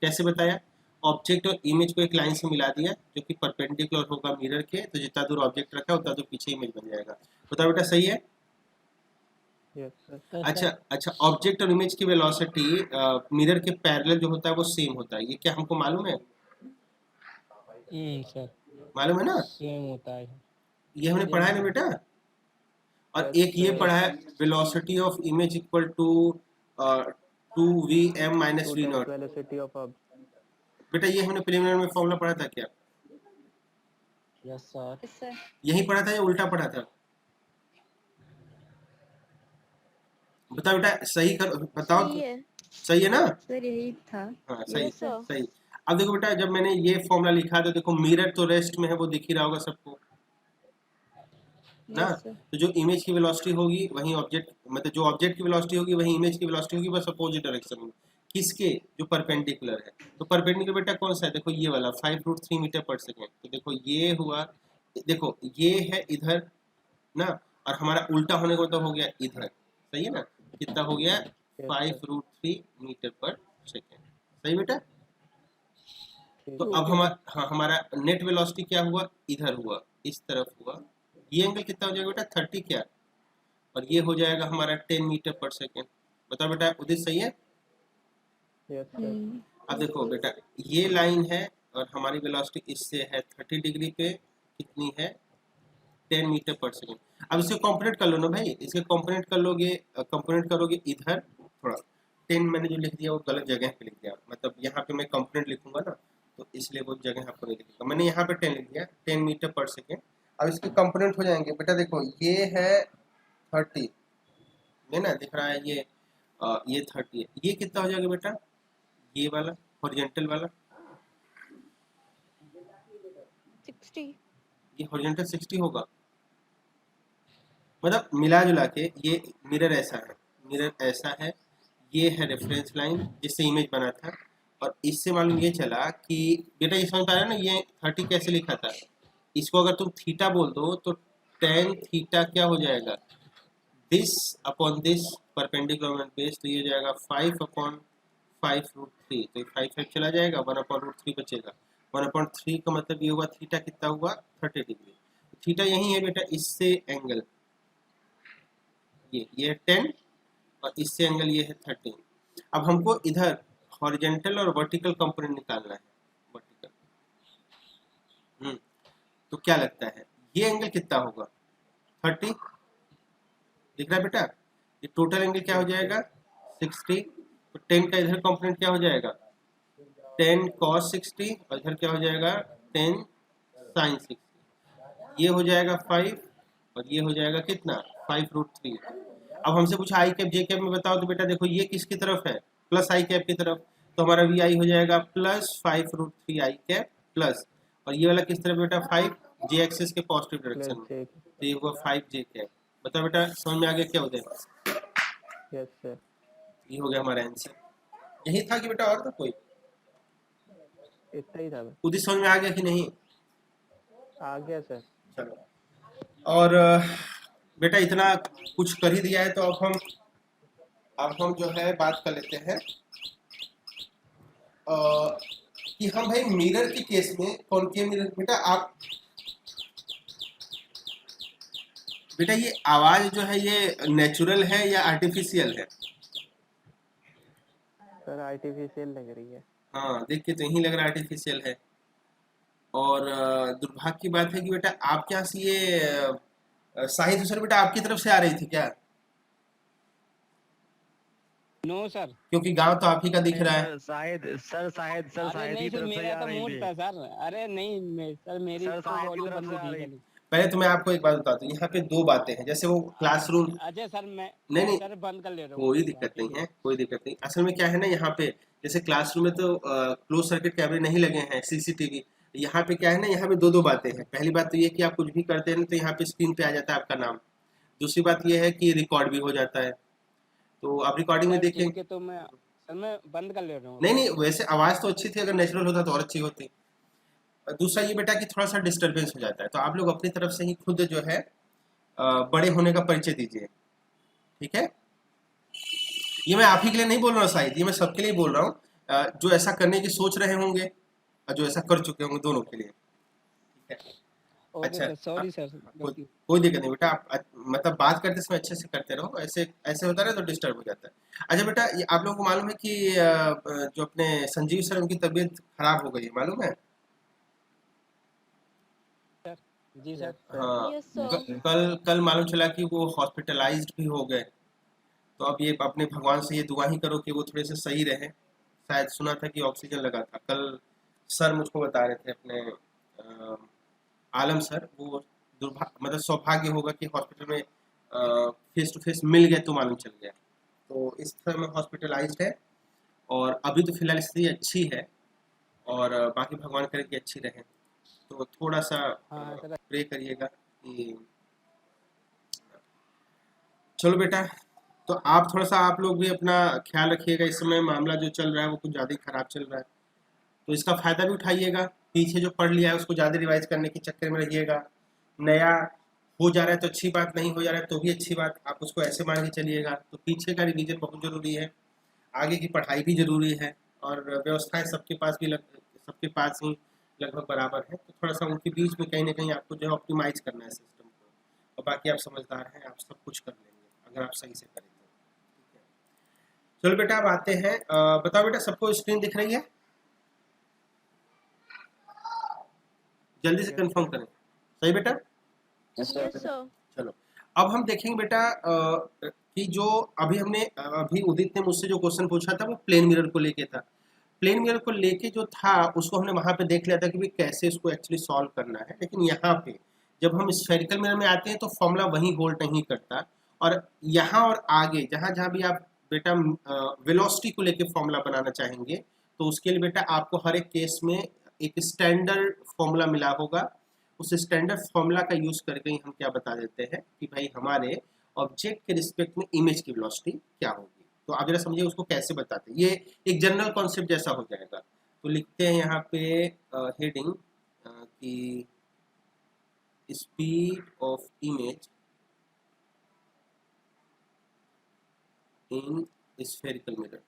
कैसे बताया, ऑब्जेक्ट और इमेज को एक लाइन से मिला दिया जो कि परपेंडिकुलर होगा मिरर के, तो जितना दूर ऑब्जेक्ट रखा है उतना दूर पीछे इमेज बन जाएगा। बताओ बेटा सही है? अच्छा ऑब्जेक्ट और इमेज की वेलोसिटी मिरर के पैरेलल जो होता है वो सेम होता है, ये क्या हमको मालूम है? सर मालूम है ना, सेम होता है। ये हमने पढ़ा है ना बेटा। और Yes, एक ये sir. पढ़ा है velocity of image equal to 2vm minus Two V times naught. velocity of object. बेटा ये हमने प्रीलिमिनरी में फॉर्मूला पढ़ा था क्या? Yes, sir. Yes, sir. यही पढ़ा था या उल्टा पढ़ा था? बताओ बेटा, सही कर बताओ सही तो। है सही है ना? सर यही था। हाँ सही Yes, sir. सही। अब देखो बेटा, जब मैंने ये फॉर्मूला लिखा तो देखो मिरर तो रेस्ट में है, वो दिख ही रहा होगा सबको ना। Yes, sir. तो जो इमेज की वेलोसिटी होगी वही ऑब्जेक्ट, मतलब जो ऑब्जेक्ट की वेलोसिटी होगी वही इमेज की वेलोसिटी होगी, बस अपोजिट डायरेक्शन में। किसके? जो परपेंडिकुलर है। तो परपेंडिकुलर बेटा कौन सा है? देखो ये वाला 5√3 मीटर पर सेकेंड। तो देखो ये हुआ, देखो ये है इधर ना, और हमारा उल्टा होने का मतलब हो गया इधर। सही है ना? कितना हो गया? Yes, sir. 5√3 मीटर पर सेकेंड। सही बेटा? ठीक तो है. अब हाँ, हमारा नेट वेलोसिटी क्या हुआ? इधर हुआ, इस तरफ हुआ। ये एंगल कितना हो जाएगा बेटा? 30 क्या, और ये हो जाएगा हमारा 10 मीटर पर सेकेंड। बताओ बेटा, उदित सही है? Yes, sir. अब देखो बेटा, ये लाइन है और हमारी वेलोसिटी इससे है 30 डिग्री पे, कितनी है? 10 मीटर पर सेकेंड। अब इसके कंपोनेंट कर लो ना भाई, इसके कंपोनेंट कर लोगे, कंपोनेंट करोगे इधर थोड़ा। 10 मैंने जो लिख दिया वो गलत जगह पे लिख दिया, मतलब यहाँ पे मैं कंपोनेंट लिखूंगा ना, तो इसलिए वो जगह आपको नहीं लिखूंगा। मैंने यहाँ पे 10 लिख दिया, 10 मीटर पर सेकेंड। अब इसके कंपोनेंट हो जाएंगे बेटा, देखो ये है 30, ये ना दिख रहा है, ये 30 है। ये कितना हो जाएगा बेटा? ये वाला हॉरिजॉन्टल वाला, 60. ये हॉरिजॉन्टल 60 होगा। मतलब मिला जुला के ये मिरर ऐसा है, मिरर ऐसा है, ये है रेफरेंस लाइन जिससे इमेज बना था। और इससे मालूम ये चला कि बेटा ये समझ पा रहे हो ना, ये 30 कैसे लिखा था? इसको अगर तुम थीटा बोल दो तो tan थीटा क्या हो जाएगा? This upon this perpendicular base, तो ये हो जाएगा 5/5√3। तो 5 चला जाएगा, 1/√3 बचेगा। 1/3 का मतलब ये हुआ थीटा कितना हुआ? 30 डिग्री। थीटा यही है बेटा, इससे एंगल ये है 10 और इससे एंगल ये है 13। अब हमको इधर हॉरिजॉन्टल और वर्टिकल कंपोनेंट निकालना है। वर्टिकल तो क्या लगता है ये एंगल कितना होगा? 30 दिख रहा है बेटा? ये टोटल एंगल क्या हो जाएगा? 60। तो 10 का इधर कंपोनेंट क्या हो जाएगा? 10 cos 60, और इधर क्या हो जाएगा? 10 sin 60। ये हो जाएगा 5 और ये हो जाएगा कितना? 5√3। अब हमसे पूछा आई कैप जे कैप में बताओ, तो बेटा देखो ये किसकी तरफ है? प्लस आई कैप की तरफ। तो हमारा वी आई हो जाएगा प्लस 5√3 आई कैप प्लस, और ये वाला किस तरफ बेटा? 5 जे एक्सिस के पॉजिटिव डायरेक्शन में। Plus तो ये हुआ 5 जे कैप। बताओ बेटा, समझ में आ गया क्या हो जाएगा? yes, sir. ये हो गया हमारा आंसर। यही था कि बेटा और था कोई? इतना ही था बस. खुद ही समझ में आ गया कि नहीं? आ गया सर. चलो, और बेटा इतना कुछ कर ही दिया है, तो अब हम जो है बात कर लेते हैं कि हम भाई मिरर के केस में कॉनकेव मिरर, बेटा ये आवाज जो है ये नेचुरल है या आर्टिफिशियल है? सर आर्टिफिशियल लग रही है. हाँ, देख के तो यही लग रहा है आर्टिफिशियल है। और दुर्भाग्य की बात है कि बेटा आपके यहाँ से ये साहित्य सर बेटा आपकी तरफ से आ रही थी क्या? No sir. क्योंकि गांव तो आप ही का दिख रहा है। शायद अरे नहीं की सर, तरफ से मेरा आ तो रही मूड थी. था सर. अरे नहीं सर, मेरी सर, तो शायद की वॉल्यूम तरफ बंद से आ थी रही. खाली. पहले तो मैं आपको एक बात बताता हूँ, यहाँ पे दो बातें हैं। जैसे वो क्लासरूम, अजय सर मैं नहीं सर बंद कर ले रहा हूँ. कोई दिक्कत नहीं है, कोई दिक्कत नहीं। असल में क्या है ना, यहाँ पे जैसे क्लासरूम में तो क्लोज सर्किट कैमरे नहीं लगे हैं, सीसीटीवी। यहाँ पे क्या है ना, यहाँ पे दो बातें हैं। पहली बात तो ये कि आप कुछ भी करते हैं ना तो यहाँ पे स्क्रीन पे आ जाता है आपका नाम। दूसरी बात ये है कि रिकॉर्ड भी हो जाता है, तो आप रिकॉर्डिंग में सर देखें। ठीक है, तो मैं बंद कर ले रहा हूँ. नहीं, वैसे आवाज़ तो अच्छी थी, अगर नेचुरल होता तो और अच्छी होती। दूसरा ये बेटा कि थोड़ा सा डिस्टरबेंस हो जाता है, तो आप लोग अपनी तरफ से ही खुद जो है बड़े होने का परिचय दीजिए, ठीक है? ये मैं आप ही के लिए नहीं बोल रहा हूँ शायद, ये मैं सबके लिए बोल रहा हूँ जो ऐसा करने की सोच रहे होंगे और जो ऐसा कर चुके होंगे, दोनों के लिए, ठीक है? ओके अच्छा, सर, सॉरी सर. कोई दिक्कत नहीं बेटा, आप मतलब बात करते समय अच्छे से करते रहो। ऐसे होता है तो डिस्टर्ब हो जाता है। अच्छा बेटा, ये आप लोगों को मालूम है कि जो अपने संजीव सर, उनकी तबीयत खराब हो गई है, मालूम है? जी सर। हाँ, Yes, sir. कल कल मालूम चला कि वो हॉस्पिटलाइज्ड भी हो गए। तो अब ये अपने भगवान से ये दुआ ही करो कि वो थोड़े से सही रहे। शायद सुना था कि ऑक्सीजन लगा था। कल सर मुझको बता रहे थे अपने आलम सर, वो मतलब सौभाग्य होगा कि हॉस्पिटल में फेस टू फेस मिल गए तो मालूम चल गया। तो इस समय हॉस्पिटलाइज्ड है और अभी तो फिलहाल स्थिति अच्छी है और बाकी भगवान करे कि अच्छी रहे। तो थोड़ा सा हाँ सर। प्रे करिएगा कि चलो बेटा। तो आप थोड़ा सा आप लोग भी अपना ख्याल रखिएगा। इस समय मामला जो चल रहा है वो कुछ ज़्यादा ही खराब चल रहा है, तो इसका फ़ायदा भी उठाइएगा। पीछे जो पढ़ लिया है उसको ज़्यादा रिवाइज करने के चक्कर में रहिएगा। नया हो जा रहा है तो अच्छी बात, नहीं हो जा रहा है तो भी अच्छी बात, आप उसको ऐसे मान के चलिएगा। तो पीछे का रिवीजन बहुत ज़रूरी है, आगे की पढ़ाई भी ज़रूरी है और व्यवस्थाएं सबके पास भी सबके पास ही लगभग बराबर है। तो थोड़ा सा उनके बीच में कहीं ना कहीं आपको जो है ऑप्टिमाइज करना है सिस्टम को, और बाकी आप समझदार हैं, आप सब कुछ कर लेंगे अगर आप सही से करें तो। ठीक है, चलो बेटा अब आते हैं। बताओ बेटा, सबको स्क्रीन दिख रही है? जल्दी से कंफर्म करें। सही बेटा? Yes, sir. चलो अब हम देखेंगे बेटा कि जो अभी हमने अभी उदित ने मुझसे जो क्वेश्चन पूछा था वो प्लेन मिरर को लेके था। प्लेन मिरर को लेके जो था उसको हमने वहां पे देख लिया था कि भाई कैसे इसको एक्चुअली सॉल्व करना है। लेकिन यहाँ पे जब हम स्फेरिकल मिरर में आते हैं तो फॉर्मूला वहीं होल्ड नहीं करता, और यहाँ और आगे जहाँ जहाँ भी आप बेटा वेलोसिटी को लेके फॉर्मूला बनाना चाहेंगे तो उसके लिए बेटा आपको हर एक केस में एक स्टैंडर्ड फॉर्मूला मिला होगा। उस स्टैंडर्ड फॉर्मूला का यूज करके ही हम क्या बता देते हैं कि भाई हमारे ऑब्जेक्ट के रिस्पेक्ट में इमेज की वेलोसिटी क्या होगी। तो आप जरा समझिए उसको कैसे बताते हैं। ये एक जनरल कॉन्सेप्ट जैसा हो जाएगा। तो लिखते हैं यहाँ पे हेडिंग कि speed of image in spherical mirror.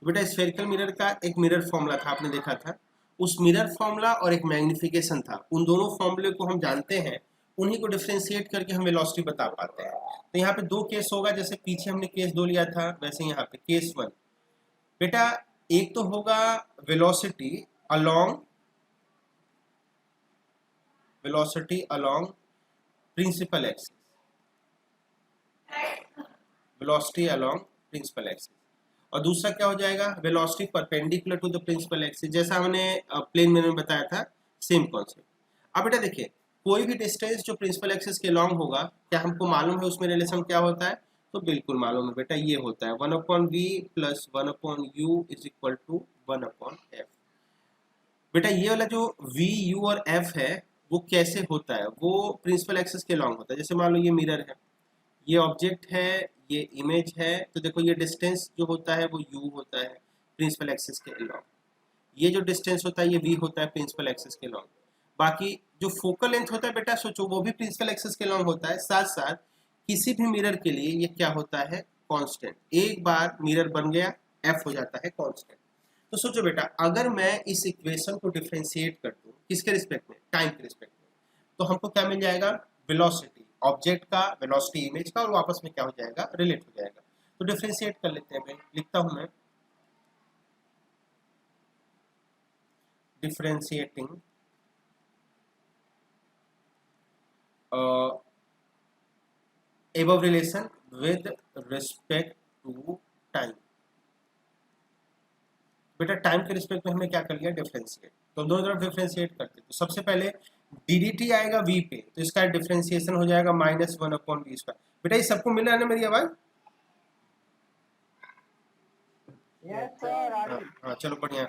बेटा स्फेरिकल मिरर का एक मिरर फॉर्मूला था, आपने देखा था। उस मिरर फॉर्मूला और एक मैग्निफिकेशन था, उन दोनों फॉर्मूले को हम जानते हैं, उन्हीं को डिफरेंशिएट करके हम वेलोसिटी बता पाते हैं। तो यहाँ पे दो केस होगा, जैसे पीछे हमने केस 2 लिया था वैसे यहाँ पे केस 1। बेटा एक तो होगा velocity along principal axis, velocity along principal axis. और दूसरा क्या हो जाएगा, velocity perpendicular to the principal axis, जैसा हमने प्लेन मिरर में बताया था, सेम कॉन्सेप्ट। अब बेटा देखिए, कोई भी डिस्टेंस जो प्रिंसिपल एक्सिस के लॉन्ग होगा, क्या हमको मालूम है उसमें रिलेशन क्या होता है? तो बिल्कुल मालूम है बेटा, ये होता है 1/v plus 1/u is equal to 1/f। बेटा ये वाला जो v, u और f है वो कैसे होता है? वो प्रिंसिपल एक्सिस के लॉन्ग होता है। जैसे मान लो ये मिरर है, ये ऑब्जेक्ट है, ये इमेज है, तो देखो ये डिस्टेंस जो होता है वो u होता है प्रिंसिपल एक्सिस के लॉन्ग। ये जो डिस्टेंस होता है ये v होता है प्रिंसिपल एक्सिस के लॉन्ग। बाकी जो फोकल लेंथ होता है बेटा, सोचो वो भी प्रिंसिपल एक्सिस के लॉन्ग होता है। साथ साथ किसी भी मिरर के लिए ये क्या होता है, कांस्टेंट। एक बार मिरर बन गया f हो जाता है कांस्टेंट। तो सोचो बेटा, अगर मैं इस इक्वेशन को डिफरेंशिएट कर दूं किसके रिस्पेक्ट में, टाइम के रिस्पेक्ट में, तो हमको क्या मिल जाएगा, वेलोसिटी ऑब्जेक्ट का, वेलोसिटी इमेज का, और आपस में क्या हो जाएगा, रिलेट हो जाएगा। तो डिफरेंशिएट कर लेते हैं भाई, लिखता हूं मैं differentiating above relation with respect to time। बेटा टाइम के रिस्पेक्ट में हमने क्या कर लिया, डिफरेंशिएट। तो दोनों तरफ डिफरेंशिएट करते, तो सबसे पहले ddt आएगा v पे, तो इसका डिफरेंशिएशन हो जाएगा -1/v²। बेटा ये सबको मिल रहा है ना मेरी आवाज? हाँ चलो बढ़िया,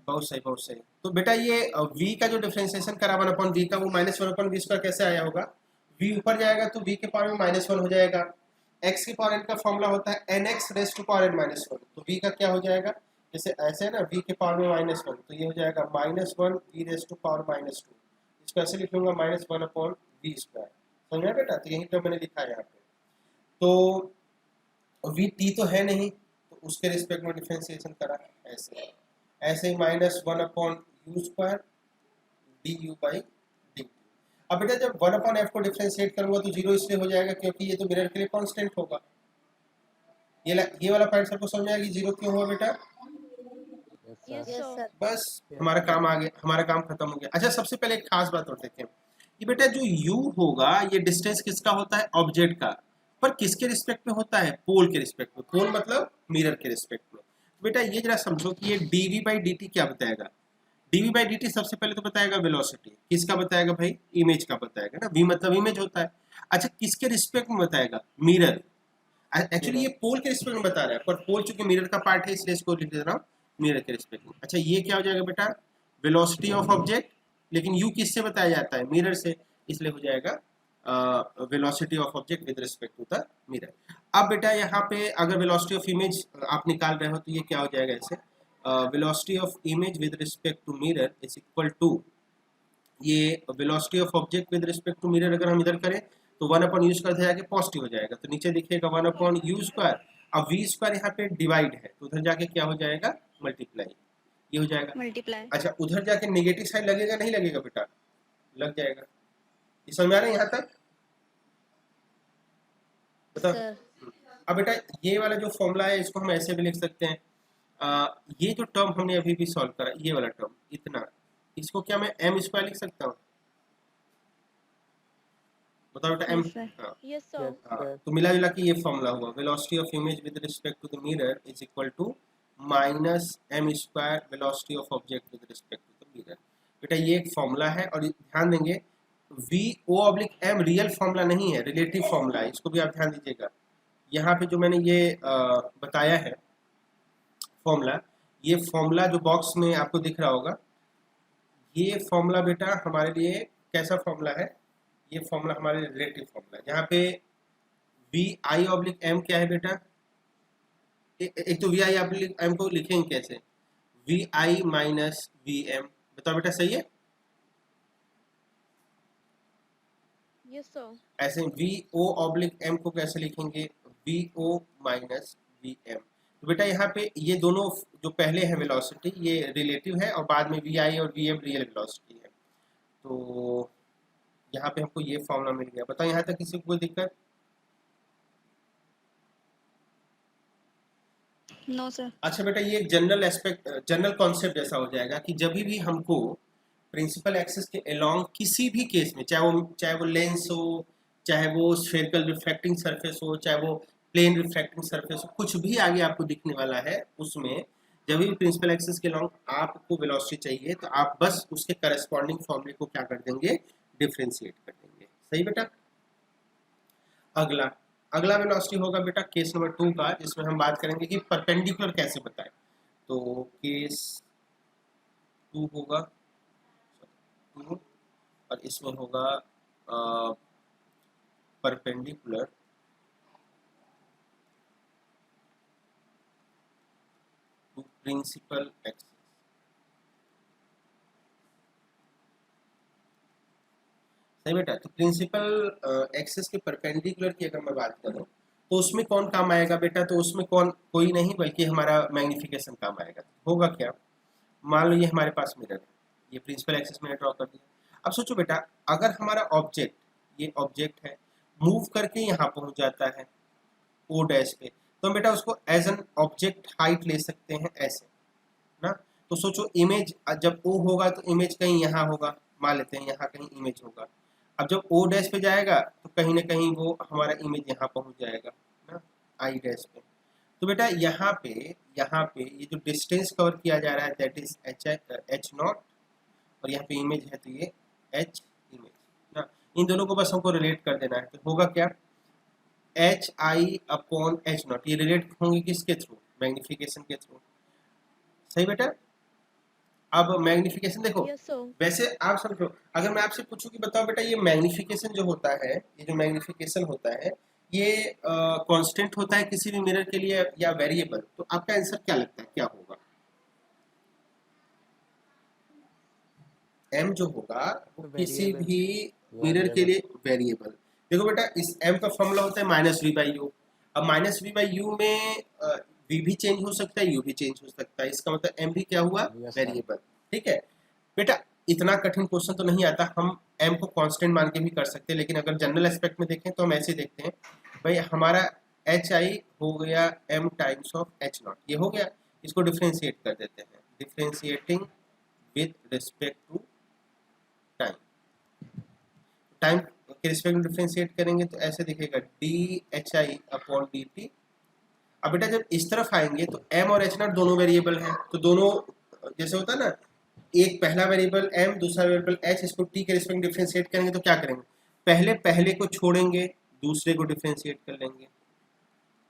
बहुत सही बहुत सही। तो बेटा ये v का जो डिफरेंशिएशन करा 1/v का, वो -1/v² कैसे आया होगा, v ऊपर जाएगा तो v के पावर में -1 हो जाएगा। x की पावर n का फॉर्मूला होता है nx⁻n−1, तो v का क्या हो जाएगा, जैसे ऐसे है ना, v के पावर में -1, तो ये हो जाएगा -1 e⁻²। इसको ऐसे लिख लूंगा -1/v²। समझा बेटा? तो यही तो मैंने लिखा है यहाँ पे। तो v t तो है नहीं, तो उसके रिस्पेक्ट में डिफरेंशिएशन करा ऐसे, ऐसे ही -1/u² du/dt। अब बेटा जब 1/f को डिफरेंशिएट करूंगा तो 0 इसलिए हो जाएगा क्योंकि ये तो मिरर के लिए कांस्टेंट होगा। ये वाला पॉइंट सबको समझ आएगा कि 0 क्यों हुआ बेटा? Yes yes sir yes sir sir बस हमारा काम आ गया, हमारा काम खत्म हो गया। अच्छा, सबसे पहले एक खास बात और देखें, ये बेटा जो u होगा ये डिस्टेंस किसका होता है? ऑब्जेक्ट का। पर किसके रिस्पेक्ट में होता है? पोल के रिस्पेक्ट में। पोल मतलब मिरर के रिस्पेक्ट में। तो बेटा ये जरा समझो कि ये dv बाई dt क्या बताएगा। dv बाई dt सबसे पहले तो बताएगा वेलोसिटी। किसका बताएगा भाई? इमेज का बताएगा ना, v मतलब इमेज होता है। अच्छा, किसके रिस्पेक्ट में बताएगा? मिरर। एक्चुअली ये पोल के रिस्पेक्ट में बता रहा है, पर पोल चूंकि मिरर का पार्ट है इसलिए इसको लिख दे रहा हूँ मिरर के रिस्पेक्ट में। अच्छा, ये क्या हो जाएगा बेटा? Velocity of object. लेकिन u किससे बताया जाता है? मिरर से, इसलिए हो जाएगा velocity of object with respect to the mirror. अब बेटा यहाँ पे अगर वेलोसिटी ऑफ इमेज आप निकाल रहे हो तो ये क्या हो जाएगा? ऐसे velocity of image with respect to mirror is equal to, ये velocity of object with respect to mirror अगर हम इधर करें तो 1/u स्क्वायर जाके पॉजिटिव हो जाएगा, तो नीचे देखिएगा 1/u स्क्वायर। अब v स्क्वायर यहाँ पे डिवाइड है तो उधर जाके क्या हो जाएगा? मल्टीप्लाई, ये हो जाएगा। मल्टीप्लाई। अच्छा, उधर जाके नेगेटिव साइड लगेगा नहीं लगेगा बेटा? लग जाएगा। ये समझ में आ रहा है यहाँ तक? बताओ। सर अब बेटा ये वाला जो फॉर्मूला है इसको हम ऐसे भी लिख सकते हैं, ये जो टर्म हमने अभी भी सॉल्व करा, ये वाला टर्म इतना, इसको क्या मैं m स्क्वायर लिख सकता हूँ? बताओ बेटा m। Yes, sir. हाँ, यस सर हाँ, तो मिला जुला के ये फॉर्मूला हुआ, velocity of image with respect to the mirror is equal to minus m square velocity of object with respect to the mirror. बेटा ये एक फॉर्मूला है और ध्यान देंगे v o oblique m real formula नहीं है, रिलेटिव फॉर्मूला है, इसको भी आप ध्यान दीजिएगा। यहाँ पे जो मैंने ये बताया है फॉर्मूला, ये फॉर्मूला जो बॉक्स में आपको दिख रहा होगा, ये फॉर्मूला बेटा हमारे लिए कैसा फॉर्मूला है? ये फॉर्मूला हमारे रिलेटिव फॉर्मूला है। यहाँ पे वी आई ऑब्लिक एम क्या है बेटा? एक तो वी आई ऑब्लिक एम को लिखेंगे कैसे? V I minus V M. बताओ बेटा सही है? यस सर ऐसे वी ओ ऑब्लिक एम को कैसे लिखेंगे? V O minus V M. तो बेटा यहाँ पे ये दोनों जो पहले है वेलोसिटी ये रिलेटिव है और बाद में वी आई और वी एम रियल वेलोसिटी है। तो यहाँ पे हमको ये फॉर्मूला मिल गया। बताओ यहाँ तक किसी को कोई दिक्कत? No sir. अच्छा बेटा ये एक जनरल एस्पेक्ट, जनरल कॉन्सेप्ट जैसा हो जाएगा कि जब भी हमको प्रिंसिपल एक्सिस के अलोंग किसी भी केस में, चाहे वो लेंस हो, चाहे वो स्फेरिकल रिफ्रैक्टिंग सरफेस हो, चाहे वो प्लेन रिफ्रैक्टिंग सरफेस हो, कुछ भी आगे आपको दिखने वाला है उसमें जब भी प्रिंसिपल एक्सिस के अलोंग आपको वेलोसिटी चाहिए तो आप बस उसके करस्पॉन्डिंग फॉर्मूले को क्या कर देंगे? डिफरेंशिएट कर देंगे। सही बेटा? अगला वेलोसिटी होगा बेटा केस नंबर 2 का, जिसमें हम बात करेंगे कि परपेंडिकुलर कैसे बताएं। तो केस 2 होगा 2 और इसमें होगा परपेंडिकुलर टू प्रिंसिपल एक्सिस। सही बेटा? तो प्रिंसिपल एक्सिस के परपेंडिकुलर की अगर मैं बात करूं तो उसमें कौन काम आएगा बेटा? तो उसमें कोई नहीं बल्कि हमारा मैग्निफिकेशन काम आएगा। होगा क्या? मान लो ये हमारे पास मिरर है, ये प्रिंसिपल एक्सिस मैंने ड्रॉ कर दिया। अब सोचो बेटा अगर हमारा ऑब्जेक्ट, ये ऑब्जेक्ट है, मूव करके यहाँ पहुंच जाता है ओ डैश पे, तो हम बेटा उसको एज एन ऑब्जेक्ट हाइट ले सकते हैं ऐसे ना। तो सोचो इमेज जब ओ होगा तो इमेज कहीं यहाँ होगा, मान लेते हैं यहाँ कहीं इमेज होगा। अब जब ओ डैश पे जाएगा तो कहीं ना कहीं वो हमारा इमेज यहाँ पहुंच जाएगा ना, आई डैश पे। तो बेटा यहाँ पे ये जो डिस्टेंस कवर किया जा रहा है दैट इज एच नॉट, और यहाँ पे इमेज है तो ये एच इमेज ना। इन दोनों को बस हमको रिलेट कर देना है। तो होगा क्या? H I upon H naught. ये रिलेट होंगे किसके थ्रू? मैग्निफिकेशन के थ्रू। सही बेटा? अब मैग्निफिकेशन देखो, यस सर वैसे आप समझो, अगर मैं आपसे पूछूं कि बताओ बेटा ये मैग्निफिकेशन जो होता है, ये जो मैग्निफिकेशन होता है ये कांस्टेंट होता है किसी भी मिरर के लिए या वेरिएबल? तो आपका आंसर क्या लगता है, क्या होगा? m जो होगा वो किसी भी मिरर के लिए वेरिएबल। देखो बेटा इस m का फॉर्मूला होता है माइनस वी बाई यू। अब माइनस वी बाई यू में v भी चेंज हो सकता है, u भी चेंज हो सकता है, इसका मतलब m भी क्या हुआ? वेरिएबल। ठीक है बेटा? इतना कठिन क्वेश्चन तो नहीं आता, हम m को कांस्टेंट मान के भी कर सकते हैं, लेकिन अगर जनरल एस्पेक्ट में देखें तो हम ऐसे देखते हैं भाई हमारा एच आई हो गया m times of H naught, ये हो गया, इसको डिफ्रेंशिएट कर देते हैं differentiating with respect to time. Time के रिस्पेक्ट में डिफरेंशिएट करेंगे तो ऐसे दिखेगा dhi/dt। अब बेटा जब इस तरफ आएंगे तो m और h0 दोनों वेरिएबल हैं, तो दोनों जैसे होता है ना, एक पहला वेरिएबल m दूसरा वेरिएबल h, इसको t के रिस्पेक्ट में डिफरेंशिएट करेंगे तो क्या करेंगे, पहले को छोड़ेंगे दूसरे को डिफरेंशिएट कर लेंगे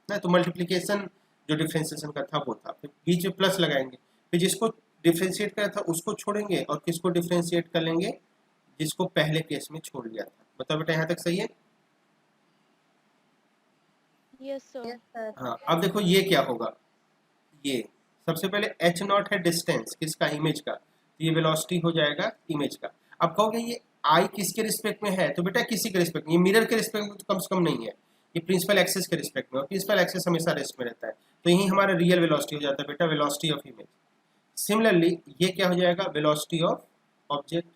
ना। तो मल्टीप्लिकेशन जो डिफरेंशिएशन का था वो था, फिर बीच में प्लस लगाएंगे, फिर जिसको डिफरेंशिएट करा था उसको छोड़ेंगे और किसको डिफरेंशिएट कर लेंगे, जिसको पहले केस में छोड़ लिया था। बताओ बेटा यहाँ तक सही है? Yes sir. हाँ, अब देखो ये क्या होगा, ये सबसे पहले h0 है डिस्टेंस किसका, इमेज का, तो ये वेलोसिटी हो जाएगा इमेज का। अब कहोगे ये i किसके रिस्पेक्ट में है, तो बेटा किसी के रिस्पेक्ट में, ये मिरर के रिस्पेक्ट में तो कम से कम नहीं है, ये प्रिंसिपल एक्सिस के रिस्पेक्ट में, और प्रिंसिपल एक्सिस हमेशा रेस्ट में रहता है, तो यही हमारा रियल वेलोसिटी हो जाता है बेटा, वेलोसिटी ऑफ इमेज। सिमिलरली ये क्या हो जाएगा, वेलोसिटी ऑफ ऑब्जेक्ट।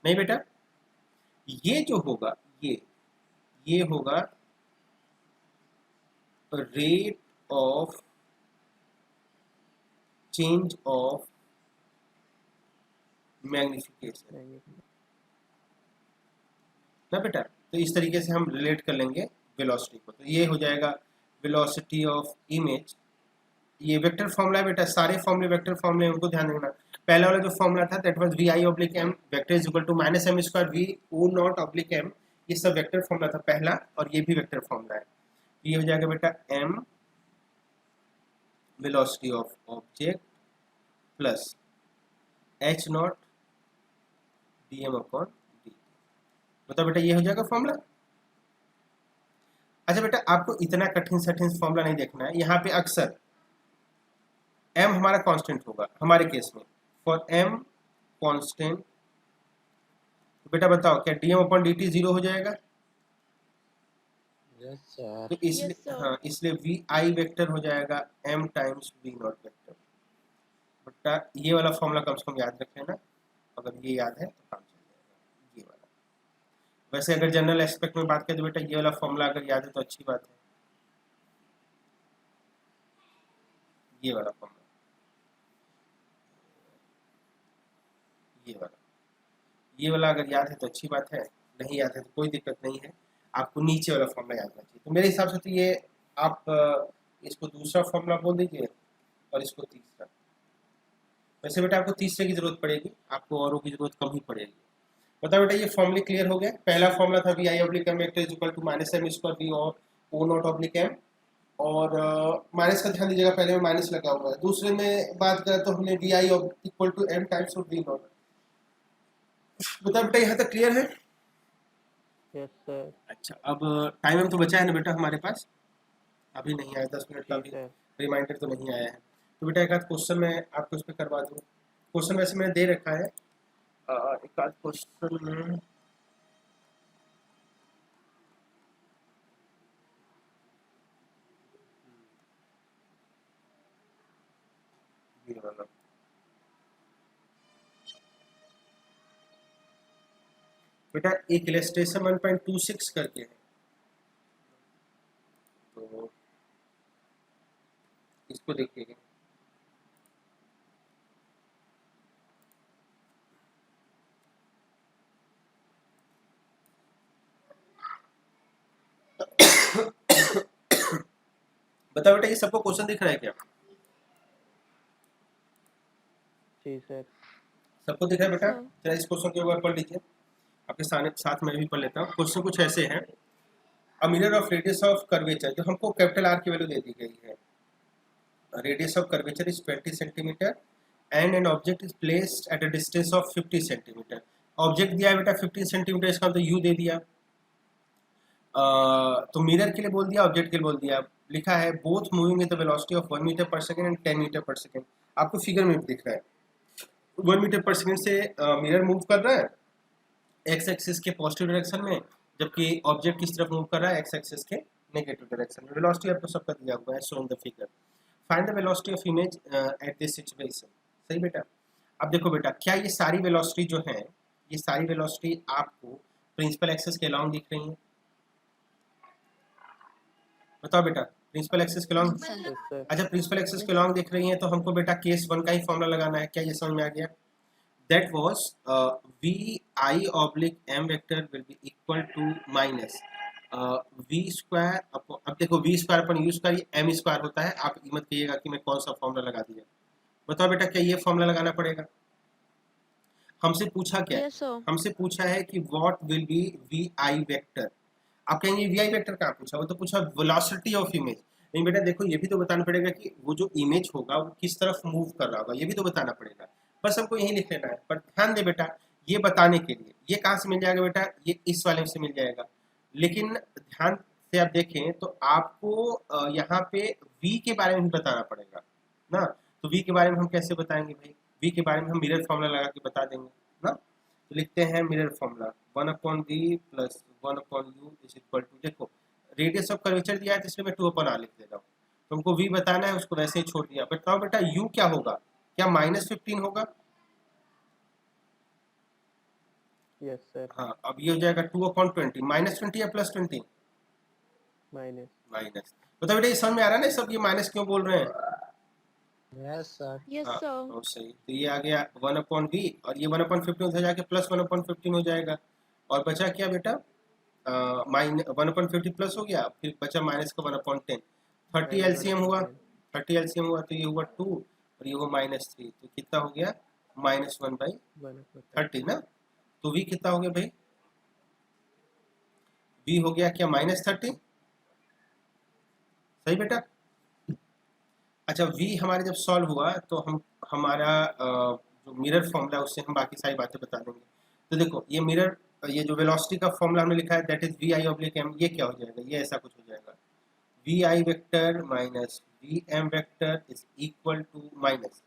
नहीं बेटा, ये जो होगा ये होगा rate of change of magnification ना बेटा। तो इस तरीके से हम रिलेट कर लेंगे वेलोसिटी को, तो ये हो जाएगा वेलोसिटी ऑफ इमेज। ये वेक्टर फॉर्मूला है बेटा, सारे फॉर्मूले वेक्टर फॉर्मूले, उनको ध्यान रखना। पहला वाला जो फॉर्मूला था that was vi/m vector is equal to -m² v o0/m, ये सब वेक्टर फॉर्मूला था पहला, और ये भी वेक्टर फॉर्मूला है। ये हो जाएगा बेटा m velocity of object plus h0 dm/dt। बताओ बेटा ये हो जाएगा फॉर्मूला। अच्छा बेटा आपको इतना कठिन फॉर्मूला नहीं देखना है, यहाँ पे अक्सर m हमारा कांस्टेंट होगा हमारे केस में, फॉर m कांस्टेंट, तो बेटा बताओ क्या dm/dt 0 हो जाएगा? Yes sir. तो इसलिए Yes, sir. हाँ, इसलिए vi वेक्टर हो जाएगा m टाइम्स v0 वेक्टर। बेटा ये वाला फॉर्मूला कम से कम याद रख लेना, अगर ये याद है तो काम चल जाएगा ये वाला। वैसे अगर जनरल एस्पेक्ट में बात करें तो बेटा ये वाला फॉर्मूला अगर याद है तो अच्छी बात है, ये वाला फॉर्मूला, ये वाला अगर याद है तो अच्छी बात है, नहीं याद है तो कोई दिक्कत नहीं है, आपको नीचे वाला फॉर्मूला याद रखना चाहिए। तो मेरे हिसाब से तो ये आप इसको दूसरा फॉर्मूला बोल दीजिए और इसको तीसरा। वैसे बेटा आपको तीसरे की जरूरत पड़ेगी, आपको औरों की जरूरत कम ही पड़ेगी। बताओ बेटा ये फॉर्मूले क्लियर हो गया। पहला फॉर्मूला था vi/m vector is equal to -m² v और o0/m, और माइनस का ध्यान दीजिएगा, पहले में माइनस लगा हुआ है। दूसरे में बात करें तो हमने vi equal to m times of v0। बताओ बेटा यहाँ तक क्लियर है? Yes sir. अच्छा, अब टाइम तो बचा है ना बेटा हमारे पास, अभी नहीं आया, 10 मिनट का भी सर। रिमाइंडर तो नहीं आया है। तो बेटा एक आध क्वेश्चन मैं आपको उस पर करवा दूँ। क्वेश्चन वैसे मैंने दे रखा है, एक आध क्वेश्चन में ये वाला बेटा एक इलस्ट्रेशन 1.26 करके है, तो इसको देखिएगा। बताओ बेटा ये सबको क्वेश्चन दिख रहा है क्या? जी सर। सबको दिख रहा है बेटा? हाँ। जरा इस क्वेश्चन के ऊपर पढ़ लीजिए, आपके साथ मैं भी पढ़ लेता हूँ। क्वेश्चन कुछ ऐसे हैं, a mirror of radius of curvature, जो हमको कैपिटल आर की वैल्यू दे दी गई है, radius of curvature is 20 centimetre and N object is placed at a distance of 50 centimetre. Object दिया है बेटा 50 सेंटीमीटर, इसका तो यू दे दिया, तो मिरर के लिए बोल दिया, ऑब्जेक्ट के लिए बोल दिया। लिखा है both moving with the velocity of 1 metre पर सेकंड एंड 10 मीटर पर सेकंड। आपको फिगर में भी दिख रहा है 1 मीटर पर सेकंड से मिरर मूव कर रहा है एक्स एक्सिस के पॉजिटिव डायरेक्शन में, जबकि ऑब्जेक्ट किस तरफ मूव कर रहा है, एक्स एक्सिस के नेगेटिव डायरेक्शन में। वेलोसिटी आपको सबका दिया हुआ है, show in the figure. Find the velocity of image at this situation. सही बेटा। अब देखो बेटा, क्या ये सारी वेलोसिटी जो है, ये सारी वेलोसिटी आपको प्रिंसिपल एक्सिस के अलाउंग दिख रही है? बताओ बेटा, प्रिंसिपल एक्सिस के लॉन्ग। Sir Yes, sir. अच्छा प्रिंसिपल एक्सिस के लॉन्ग देख रही हैं तो हमको बेटा केस 1 का ही फॉर्मूला लगाना है। क्या ये समझ में आ गया? That was V I oblique M vector will be equal to minus V square upon, अब देखो V square upon U square, ये एम स्क्वायर होता है। आप ये मत कहिएगा कि मैं कौन सा फॉर्मूला लगा दिया। बताओ बेटा क्या ये फॉर्मूला लगाना पड़ेगा? हमसे पूछा क्या है? Yes sir. हमसे पूछा है कि what will be V I vector. आप कहेंगे वी आई वेक्टर कहाँ पूछा? वो तो पूछा वेलोसिटी ऑफ इमेज। नहीं बेटा देखो ये भी तो बताना पड़ेगा कि वो जो इमेज होगा वो किस तरफ मूव कर रहा होगा, ये भी तो बताना पड़ेगा। बस हमको यही लिख लेना है। पर ध्यान दे बेटा, ये बताने के लिए ये कहाँ से मिल जाएगा बेटा? ये इस वाले से मिल जाएगा। लेकिन ध्यान से आप देखें तो आपको यहाँ पे v के बारे में भी बताना पड़ेगा ना। तो v के बारे में हम कैसे बताएंगे भाई? v के बारे में हम मिरर फॉर्मूला लगा के बता देंगे ना। तो लिखते हैं mirror formula 1/v plus 1/u is equal to, देखो रेडियस ऑफ कर्वेचर दिया है तो इसलिए मैं 2/r लिख देता हूँ। तो हमको v बताना है, उसको वैसे ही छोड़ दिया। बताओ बेटा u क्या होगा? क्या -15 होगा? Yes, sir. हाँ, अब ये हो जाएगा 2/20 -20 या +20? Minus. माइनस। बताओ बेटा ये समझ में आ रहा है ना सब ये माइनस क्यों बोल रहे हैं? Yes, sir. यस हाँ, सर। तो सही। तो ये आ गया 1/v और ये 1/15 उधर जाके प्लस 1/15 हो जाएगा। और बचा क्या बेटा? 1/50 प्लस हो गया, फिर बचा माइनस का 1/10। 30 एलसीएम हुआ, 30 एलसीएम हुआ तो ये हुआ 2 और ये हुआ -3। तो कितना हो गया? -1/30 ना। तो v कितना हो गया भाई? v हो गया क्या? -30। सही बेटा। अच्छा v हमारे जब सॉल्व हुआ तो हम हमारा जो मिरर फॉर्मूला उससे हम बाकी सारी बातें बता देंगे। तो देखो ये मिरर, ये जो वेलोसिटी का फॉर्मूला हमने लिखा है that is V I oblique M, ये क्या हो जाएगा? ये ऐसा कुछ हो जाएगा V I vector minus V M vector is equal to minus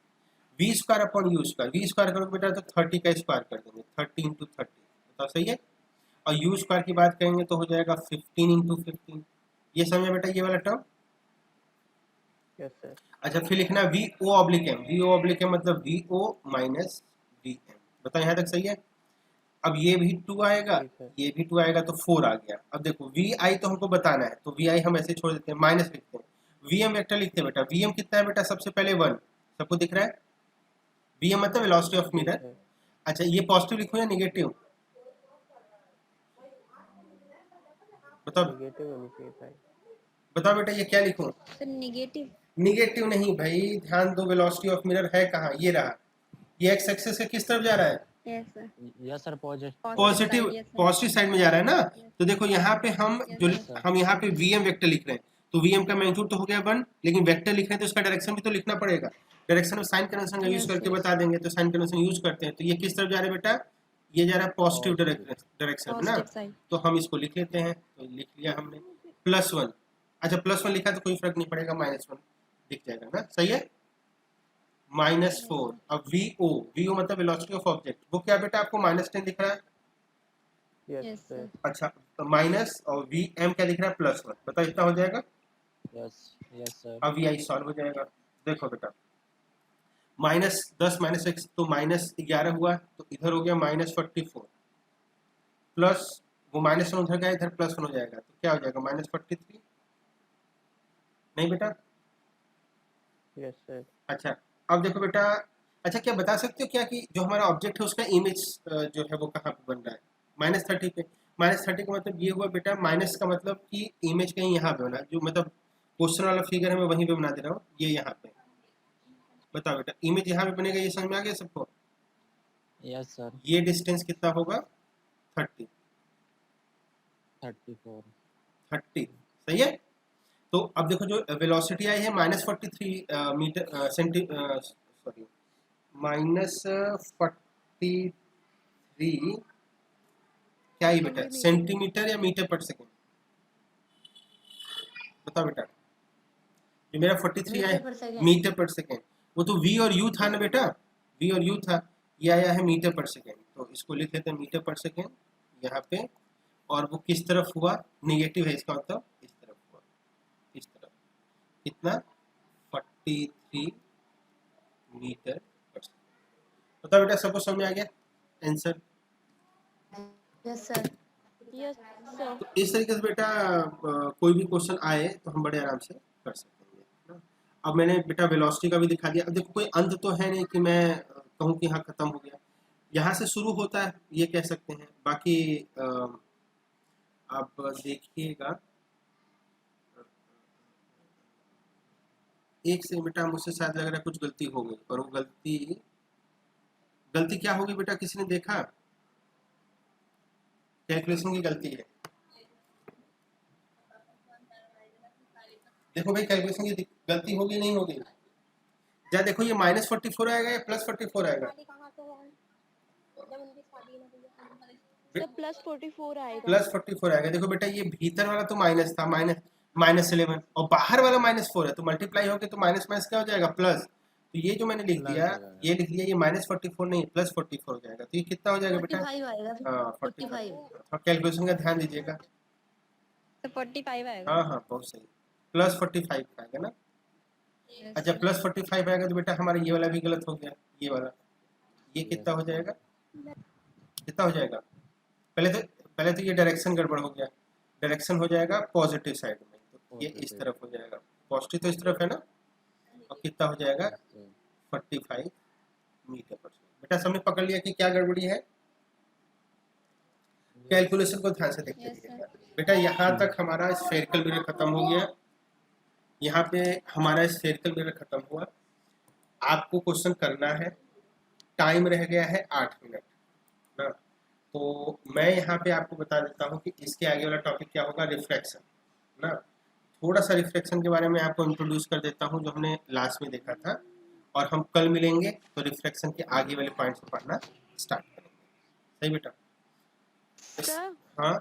V square upon U square. V square करोगे बेटा तो 30 का स्क्वायर कर देंगे, 30 इंटू 30। बताओ सही है। और यू स्क्वायर की बात करेंगे तो हो जाएगा 15 इंटू 15। ये समझे बेटा ये वाला टर्म? Yes, sir. अच्छा फिर लिखना V O oblique M. V O oblique M मतलब V O minus V M. बताओ यहाँ तक सही है। अब ये भी 2 आएगा, ठीक है। ये भी 2 आएगा तो 4 आ गया। अब देखो वी आई तो हमको बताना है तो वी आई हम ऐसे छोड़ देते हैं, माइनस लिखते हैं। वी एम वेक्टर लिखते हैं बेटा। वी एम कितना है बेटा? सबसे पहले 1। सबको दिख रहा है? वी एम मतलब वेलोसिटी ऑफ मिरर। Sir. अच्छा ये पॉजिटिव लिखो या निगेटिव? बताओ Negative होनी चाहिए था. बताओ बेटा ये क्या लिखूं? Sir negative. निगेटिव नहीं भाई, ध्यान दो। वेलोसिटी ऑफ मिरर है कहाँ? ये रहा। ये एक्स एक्सिस के किस तरफ जा रहा है? Yes sir. Yes, sir. Positive. Positive, positive side में जा रहा है ना। तो देखो यहाँ पे हम जो sir. हम यहाँ पे वी एम वेक्टर लिख रहे हैं तो वी एम का मैग्नीट्यूड तो हो गया 1, लेकिन वेक्टर लिख रहे हैं तो उसका डायरेक्शन भी तो लिखना पड़ेगा। डायरेक्शन में साइन कन्वेंशन का यूज Yes, करके yes. बता देंगे। तो साइन कन्वेंशन यूज करते हैं। तो ये किस तरफ जा रहा है बेटा? ये जा रहा है पॉजिटिव डायरेक्शन में ना। Positive side. तो हम इसको लिख लेते हैं। तो लिख लिया हमने +1। अच्छा +1 लिखा तो कोई फर्क नहीं पड़ेगा, -1 दिख जाएगा ना। सही है। -4। अब वी ओ मतलब वेलोसिटी ऑफ ऑब्जेक्ट, वो क्या बेटा आपको -10 दिख रहा है? Yes, Yes, sir. sir. अच्छा तो माइनस और वी एम क्या दिख रहा है? +1। बताओ इतना हो जाएगा। Yes. Yes, sir. अब वी आई सॉल्व हो जाएगा। देखो बेटा -10 -1 तो -11 हुआ, तो इधर हो गया -44 प्लस वो -1 उधर गया, इधर +1 हो जाएगा तो क्या हो जाएगा? -43। नहीं बेटा? Yes, sir. अच्छा अब देखो बेटा, अच्छा क्या बता सकते हो क्या कि जो हमारा ऑब्जेक्ट है उसका इमेज जो है वो कहाँ पे बन रहा है? -30 पे। -30 का मतलब ये हुआ बेटा, माइनस का मतलब कि इमेज कहीं यहाँ पे बना, जो मतलब क्वेश्चन वाला फिगर है मैं वहीं पे बना दे रहा हूँ, ये यहाँ पे। बताओ बेटा इमेज यहाँ पे बनेगा, ये समझ में आ गया सबको? Yes, sir. ये डिस्टेंस कितना होगा? 30। 34. 30 सही है। तो अब देखो जो वेलोसिटी आई है -43 मीटर सॉरी -43 क्या ही बेटा? सेंटीमीटर या मीटर पर सेकेंड? बताओ बेटा। जो मेरा 43 आया मीटर पर सेकेंड, वो तो v और u था ना बेटा, v और u था। ये आया है मीटर पर सेकेंड, तो इसको लिख लेते हैं मीटर पर सेकेंड यहाँ पे। और वो किस तरफ हुआ? नेगेटिव है, इसका मतलब इस तरफ हुआ, इस तरफ। कितना? 43 मीटर पर सेकेंड। बताओ बेटा सबको समझ में आ गया answer? Yes sir. Yes sir. तो इस तरीके से बेटा कोई भी क्वेश्चन आए तो हम बड़े आराम से कर सकेंगे ना। अब मैंने बेटा वेलोसिटी का भी दिखा दिया। अब देखो कोई अंत तो है नहीं कि मैं कहूँ कि हाँ खत्म हो गया, यहाँ से शुरू होता है ये कह सकते हैं। बाकी आप देखिएगा, एक से बेटा मुझसे शायद लग रहा है कुछ गलती हो गई, और वो गलती क्या होगी बेटा, किसी ने देखा? कैलकुलेशन की गलती है। देखो भाई कैलकुलेशन की गलती होगी नहीं होगी? या देखो ये -44 आएगा या +44 आएगा? +44 आएगा। +44 आएगा। देखो बेटा ये भीतर वाला तो माइनस था, -11, और बाहर वाला -4 है, तो मल्टीप्लाई होके तो माइनस माइनस क्या हो जाएगा, प्लस। तो ये जो मैंने लिख प्लस दिया, हो जाएगा। ये लिख दिया, ये -44 नहीं +44 हो जाएगा। तो ये कितना हो जाएगा बेटा? 45 आएगा फिर। हाँ 45 45। कैलकुलेशन का ध्यान दीजिएगा। तो 45 आएगा। हाँ हाँ बहुत सही, +45 आएगा ना। अच्छा +45 आएगा तो बेटा हमारा ये वाला भी गलत हो गया, ये वाला। ये कितना हो जाएगा, कितना हो जाएगा? पहले तो ये डायरेक्शन गड़बड़ हो गया, डायरेक्शन हो जाएगा पॉजिटिव साइड में, तो ये इस तरफ हो जाएगा, पॉजिटिव तो इस तरफ है ना। और कितना हो जाएगा, 45 मीटर पर सेकंड। बेटा सबने पकड़ लिया कि क्या गड़बड़ी है? कैलकुलेशन को ध्यान से देखते रहिएगा बेटा। यहाँ तक हमारा स्फेरिकल मिरर खत्म हो गया, यहाँ पे हमारा स्फेरिकल मिरर खत्म हुआ। आपको क्वेश्चन करना है, टाइम रह गया है 8 मिनट ना। तो मैं यहाँ पे आपको बता देता हूँ कि इसके आगे वाला टॉपिक क्या होगा, रिफ्रैक्शन ना। थोड़ा सा रिफ्रैक्शन के बारे में आपको इंट्रोड्यूस कर देता हूँ, जो हमने लास्ट में देखा था, और हम कल मिलेंगे तो रिफ्रैक्शन के आगे वाले पॉइंट्स को पढ़ना स्टार्ट करेंगे। सही बेटा? सर हाँ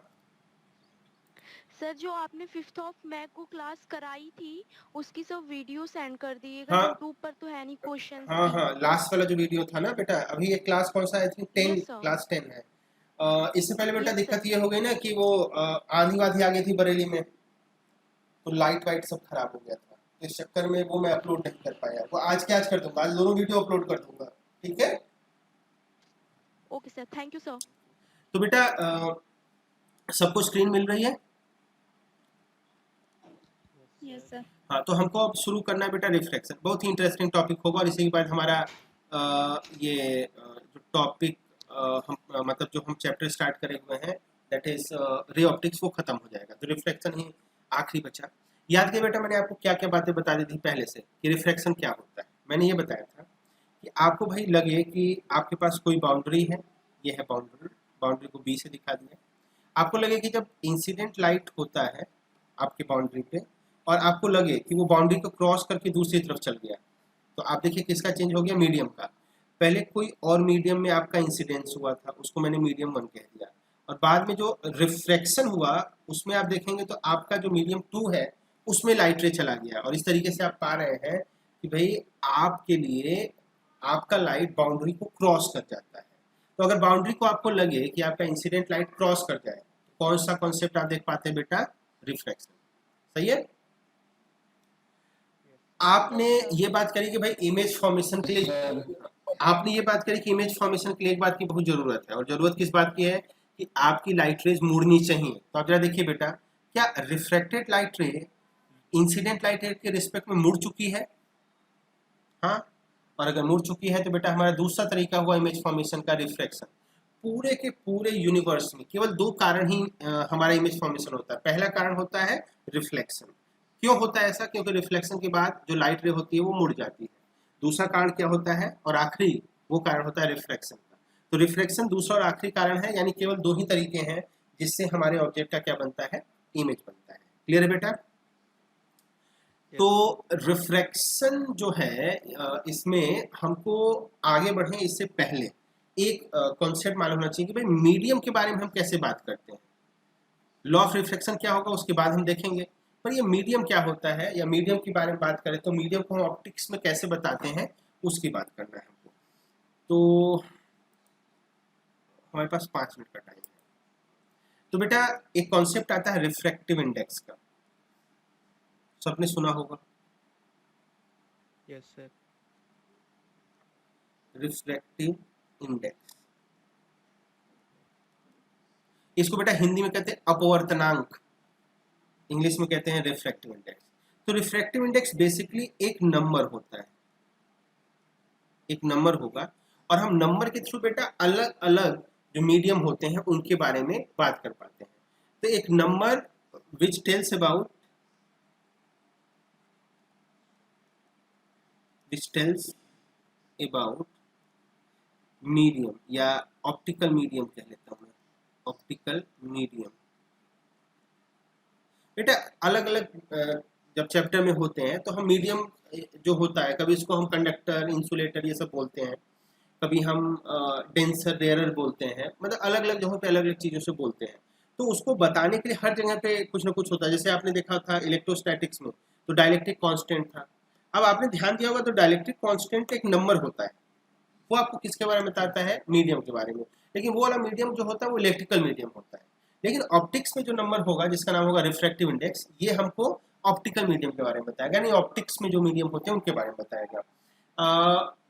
सर, जो आपने 5th ऑफ मई को क्लास कराई थी उसकी सब वीडियो सेंड कर दीजिएगा। हाँ। यूट्यूब पर तो है नहीं क्वेश्चन हाँ हाँ, लास्ट वाला जो वीडियो था ना बेटा, अभी ये क्लास कौन सा है? 10, Yes, sir. क्लास 10 है। इससे पहले बेटा Yes, दिक्कत sir. ये हो गई ना कि वो आंधी वाधी आ गई थी बरेली में, तो लाइट वाइट सब खराब हो गया था, इस चक्कर में वो मैं अपलोड नहीं कर पाया। वो आज के आज कर दूंगा, आज दोनों वीडियो अपलोड कर दूंगा, ठीक है? Okay sir, thank you sir. तो बेटा सबको स्क्रीन मिल रही है? Yes sir. हाँ, तो हमको अब शुरू करना है बेटा रिफ्रैक्शन। बहुत ही इंटरेस्टिंग टॉपिक होगा, और इसी के बाद हमारा जो टॉपिक मतलब जो हम चैप्टर स्टार्ट करे हुए हैं, दैट इज रे ऑप्टिक्स, वो खत्म हो जाएगा। तो रिफ्रैक्शन ही आखिरी बचा। याद किया बेटा मैंने आपको क्या क्या बातें बता दी थी पहले से कि रिफ्रैक्शन क्या होता है। मैंने ये बताया था कि आपको भाई लगे कि आपके पास कोई बाउंड्री है, ये है बाउंड्री, बाउंड्री को बी से दिखा दिया। आपको लगे कि जब इंसिडेंट लाइट होता है आपके बाउंड्री पे, और आपको लगे कि वो बाउंड्री को क्रॉस करके दूसरी तरफ चल गया, तो आप देखिए किसका चेंज हो गया, मीडियम का। पहले कोई और मीडियम में आपका इंसिडेंस हुआ था, उसको मैंने मीडियम 1 कह दिया, और बाद में जो रिफ्रैक्शन हुआ उसमें आप देखेंगे तो आपका जो मीडियम 2 है उसमें लाइट रे चला गया। और इस तरीके से आप पा रहे हैं कि भाई आपके लिए आपका लाइट बाउंड्री को क्रॉस कर जाता है। तो अगर बाउंड्री को आपको लगे कि आपका इंसिडेंट लाइट क्रॉस कर जाए, तो कौन सा कॉन्सेप्ट आप देख पाते हैं बेटा, रिफ्रैक्शन। सही है? आपने ये बात करी कि भाई इमेज फॉर्मेशन के लिए, आपने ये बात करी कि इमेज फॉर्मेशन के लिए एक बात की बहुत जरूरत है, और जरूरत किस बात की है कि आपकी लाइट रेज मुड़नी चाहिए। तो आप जरा देखिए बेटा, क्या refracted light ray incident light रे के रिस्पेक्ट में मुड़ चुकी है? हाँ, और अगर मुड़ चुकी है तो बेटा हमारा दूसरा तरीका हुआ इमेज फॉर्मेशन का, रिफ्रैक्शन। पूरे के पूरे यूनिवर्स में केवल 2 कारण ही हमारा इमेज फॉर्मेशन होता है। पहला कारण होता है रिफ्लेक्शन। क्यों होता है ऐसा? क्योंकि रिफ्लेक्शन के बाद जो लाइट रे होती है वो मुड़ जाती है। दूसरा कारण क्या होता है, और आखिरी वो कारण होता है रिफ्रैक्शन का। तो रिफ्लेक्शन दूसरा और आखिरी कारण है, यानी केवल 2 ही तरीके हैं जिससे हमारे ऑब्जेक्ट का क्या बनता है, इमेज बनता है। क्लियर है बेटा? तो रिफ्रैक्शन जो है, इसमें हमको आगे बढ़े इससे पहले एक कॉन्सेप्ट मालूम होना चाहिए कि भाई मीडियम के बारे में हम कैसे बात करते हैं। लॉ ऑफ रिफ्रैक्शन क्या होगा उसके बाद हम देखेंगे, पर ये मीडियम क्या होता है, या मीडियम के बारे में बात करें तो मीडियम को हम ऑप्टिक्स में कैसे बताते हैं उसकी बात करना है हमको। तो हमारे पास 5 मिनट का टाइम है। तो बेटा एक कॉन्सेप्ट आता है रिफ्रैक्टिव इंडेक्स का, सबने सुना होगा। Yes sir. रिफ्रैक्टिव इंडेक्स, इसको बेटा हिंदी में कहते हैं अपवर्तनांक, इंग्लिश में कहते हैं रिफ्रैक्टिव इंडेक्स। तो रिफ्रैक्टिव इंडेक्स बेसिकली एक नंबर होता है, एक नंबर होगा, और हम नंबर के थ्रू बेटा अलग अलग जो मीडियम होते हैं उनके बारे में बात कर पाते हैं। तो एक number which tells about medium, या ऑप्टिकल मीडियम कह लेता हूं मैं, ऑप्टिकल मीडियम। बेटा अलग अलग जब चैप्टर में होते हैं तो हम मीडियम जो होता है, कभी इसको हम कंडक्टर, इंसुलेटर ये सब बोलते हैं, कभी हम डेंसर, रेयरर बोलते हैं, मतलब अलग अलग जगहों पे अलग अलग चीज़ों से बोलते हैं। तो उसको बताने के लिए हर जगह पे कुछ ना कुछ होता है। जैसे आपने देखा था इलेक्ट्रोस्टैटिक्स में तो डाइलेक्ट्रिक कांस्टेंट था। अब आपने ध्यान दिया होगा तो डाइलेक्ट्रिक कांस्टेंट एक नंबर होता है, वो आपको किसके बारे में बताता है? मीडियम के बारे में। लेकिन वो वाला मीडियम जो होता है वो इलेक्ट्रिकल मीडियम होता है। लेकिन ऑप्टिक्स में जो नंबर होगा जिसका नाम होगा रिफ्रैक्टिव इंडेक्स, ये हमको ऑप्टिकल मीडियम के बारे में बताएगा, यानी ऑप्टिक्स में जो मीडियम होते हैं उनके बारे में बताएगा।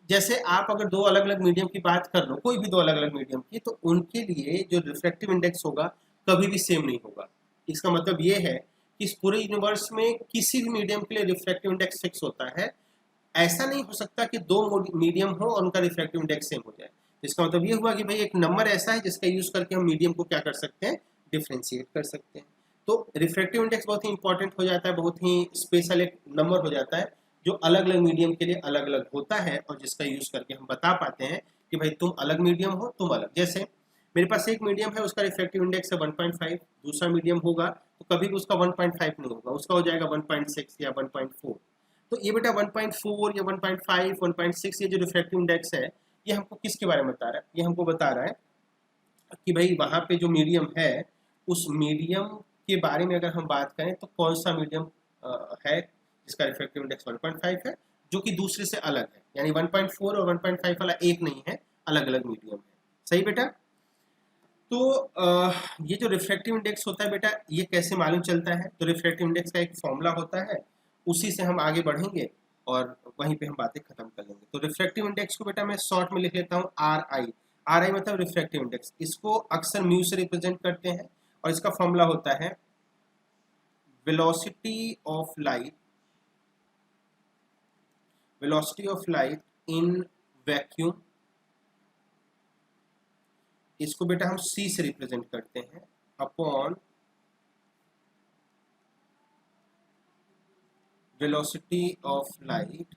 जैसे आप अगर दो अलग अलग मीडियम की बात कर लो, कोई भी दो अलग अलग मीडियम की, तो उनके लिए जो रिफ्रैक्टिव इंडेक्स होगा कभी भी सेम नहीं होगा। इसका मतलब ये है कि इस पूरे यूनिवर्स में किसी भी मीडियम के लिए रिफ्रैक्टिव इंडेक्स फिक्स होता है। ऐसा नहीं हो सकता कि दो मीडियम हो और उनका रिफ्रैक्टिव इंडेक्स सेम हो जाए। इसका मतलब ये हुआ कि भाई एक नंबर ऐसा है जिसका यूज करके हम मीडियम को क्या कर सकते हैं? डिफ्रेंशिएट कर सकते हैं। तो रिफ्रैक्टिव इंडेक्स बहुत ही इंपॉर्टेंट हो जाता है, बहुत ही स्पेशल एक नंबर हो जाता है जो अलग अलग मीडियम के लिए अलग अलग होता है, और जिसका यूज करके हम बता पाते हैं कि भाई तुम अलग मीडियम हो, तुम अलग। जैसे मेरे पास एक मीडियम है, उसका रिफ्रैक्टिव इंडेक्स है 1.5, दूसरा मीडियम होगा तो कभी भी उसका 1.5 नहीं होगा, उसका हो जाएगा 1.6 या 1.4। तो ये बेटा 1.4 या 1.5, 1.6 ये जो रिफ्रैक्टिव इंडेक्स है, ये हमको किसके बारे में बता रहा है? ये हमको बता रहा है कि भाई वहाँ पे जो मीडियम है उस मीडियम के बारे में अगर हम बात करें तो कौन सा मीडियम है जिसका रिफ्रैक्टिव इंडेक्स 1.5 है, जो कि दूसरे से अलग है। यानी 1.4 और 1.5 वाला एक नहीं है, अलग अलग मीडियम है। सही बेटा? तो ये जो रिफ्रैक्टिव इंडेक्स होता है बेटा, ये कैसे मालूम चलता है? तो रिफ्रैक्टिव इंडेक्स का एक फॉर्मूला होता है, उसी से हम आगे बढ़ेंगे और वहीं पे हम बातें खत्म कर लेंगे। तो रिफ्रैक्टिव इंडेक्स को बेटा मैं शॉर्ट में लिख लेता हूँ RI। RI मतलब रिफ्रैक्टिव इंडेक्स। इसको अक्सर म्यू से रिप्रेजेंट करते हैं और इसका फॉर्मूला होता है velocity of light in vacuum. इसको बेटा हम C से रिप्रेजेंट करते हैं upon velocity of light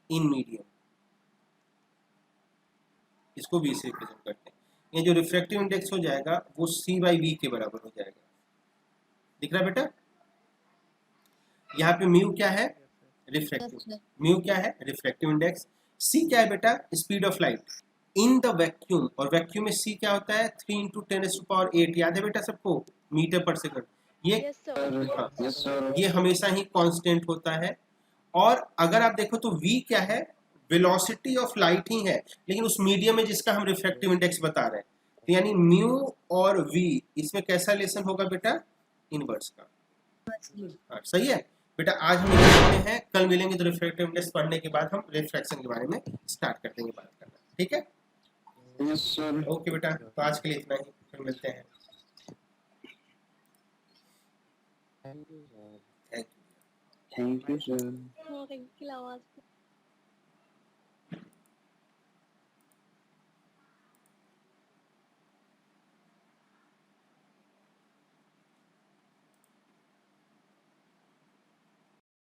in medium. इसको V से रिप्रेजेंट करते हैं। ये जो रिफ्रैक्टिव इंडेक्स हो जाएगा वो C/V के बराबर हो जाएगा। दिख रहा है बेटा? यहाँ पे म्यू क्या है? रिफ्रैक्टिव। म्यू क्या है? Refractive index. C क्या है बेटा? Speed of light in the vacuum, और वैक्यूम में C क्या होता है? 3 × 10⁸ याद है बेटा सबको? मीटर पर सेकंड। ये यस सर। हाँ, ये हमेशा ही कांस्टेंट होता है। और अगर आप देखो तो V क्या है? वेलोसिटी ऑफ लाइट ही है, लेकिन उस मीडियम में जिसका हम रिफ्रैक्टिव इंडेक्स बता रहे हैं। तो यानी म्यू और V इसमें कैसा रिलेशन होगा बेटा? इनवर्स का। हाँ, सही है बेटा। आज हम इंग्लिश में हैं, कल मिलेंगे तो रिफ्रैक्टिव इंडेक्स पढ़ने के बाद हम रिफ्रैक्शन के बारे में स्टार्ट कर देंगे बात करना। ठीक है? Yes sir. ओके बेटा, तो आज के लिए इतना ही, फिर मिलते हैं। Thank you sir. हो गई आवाज।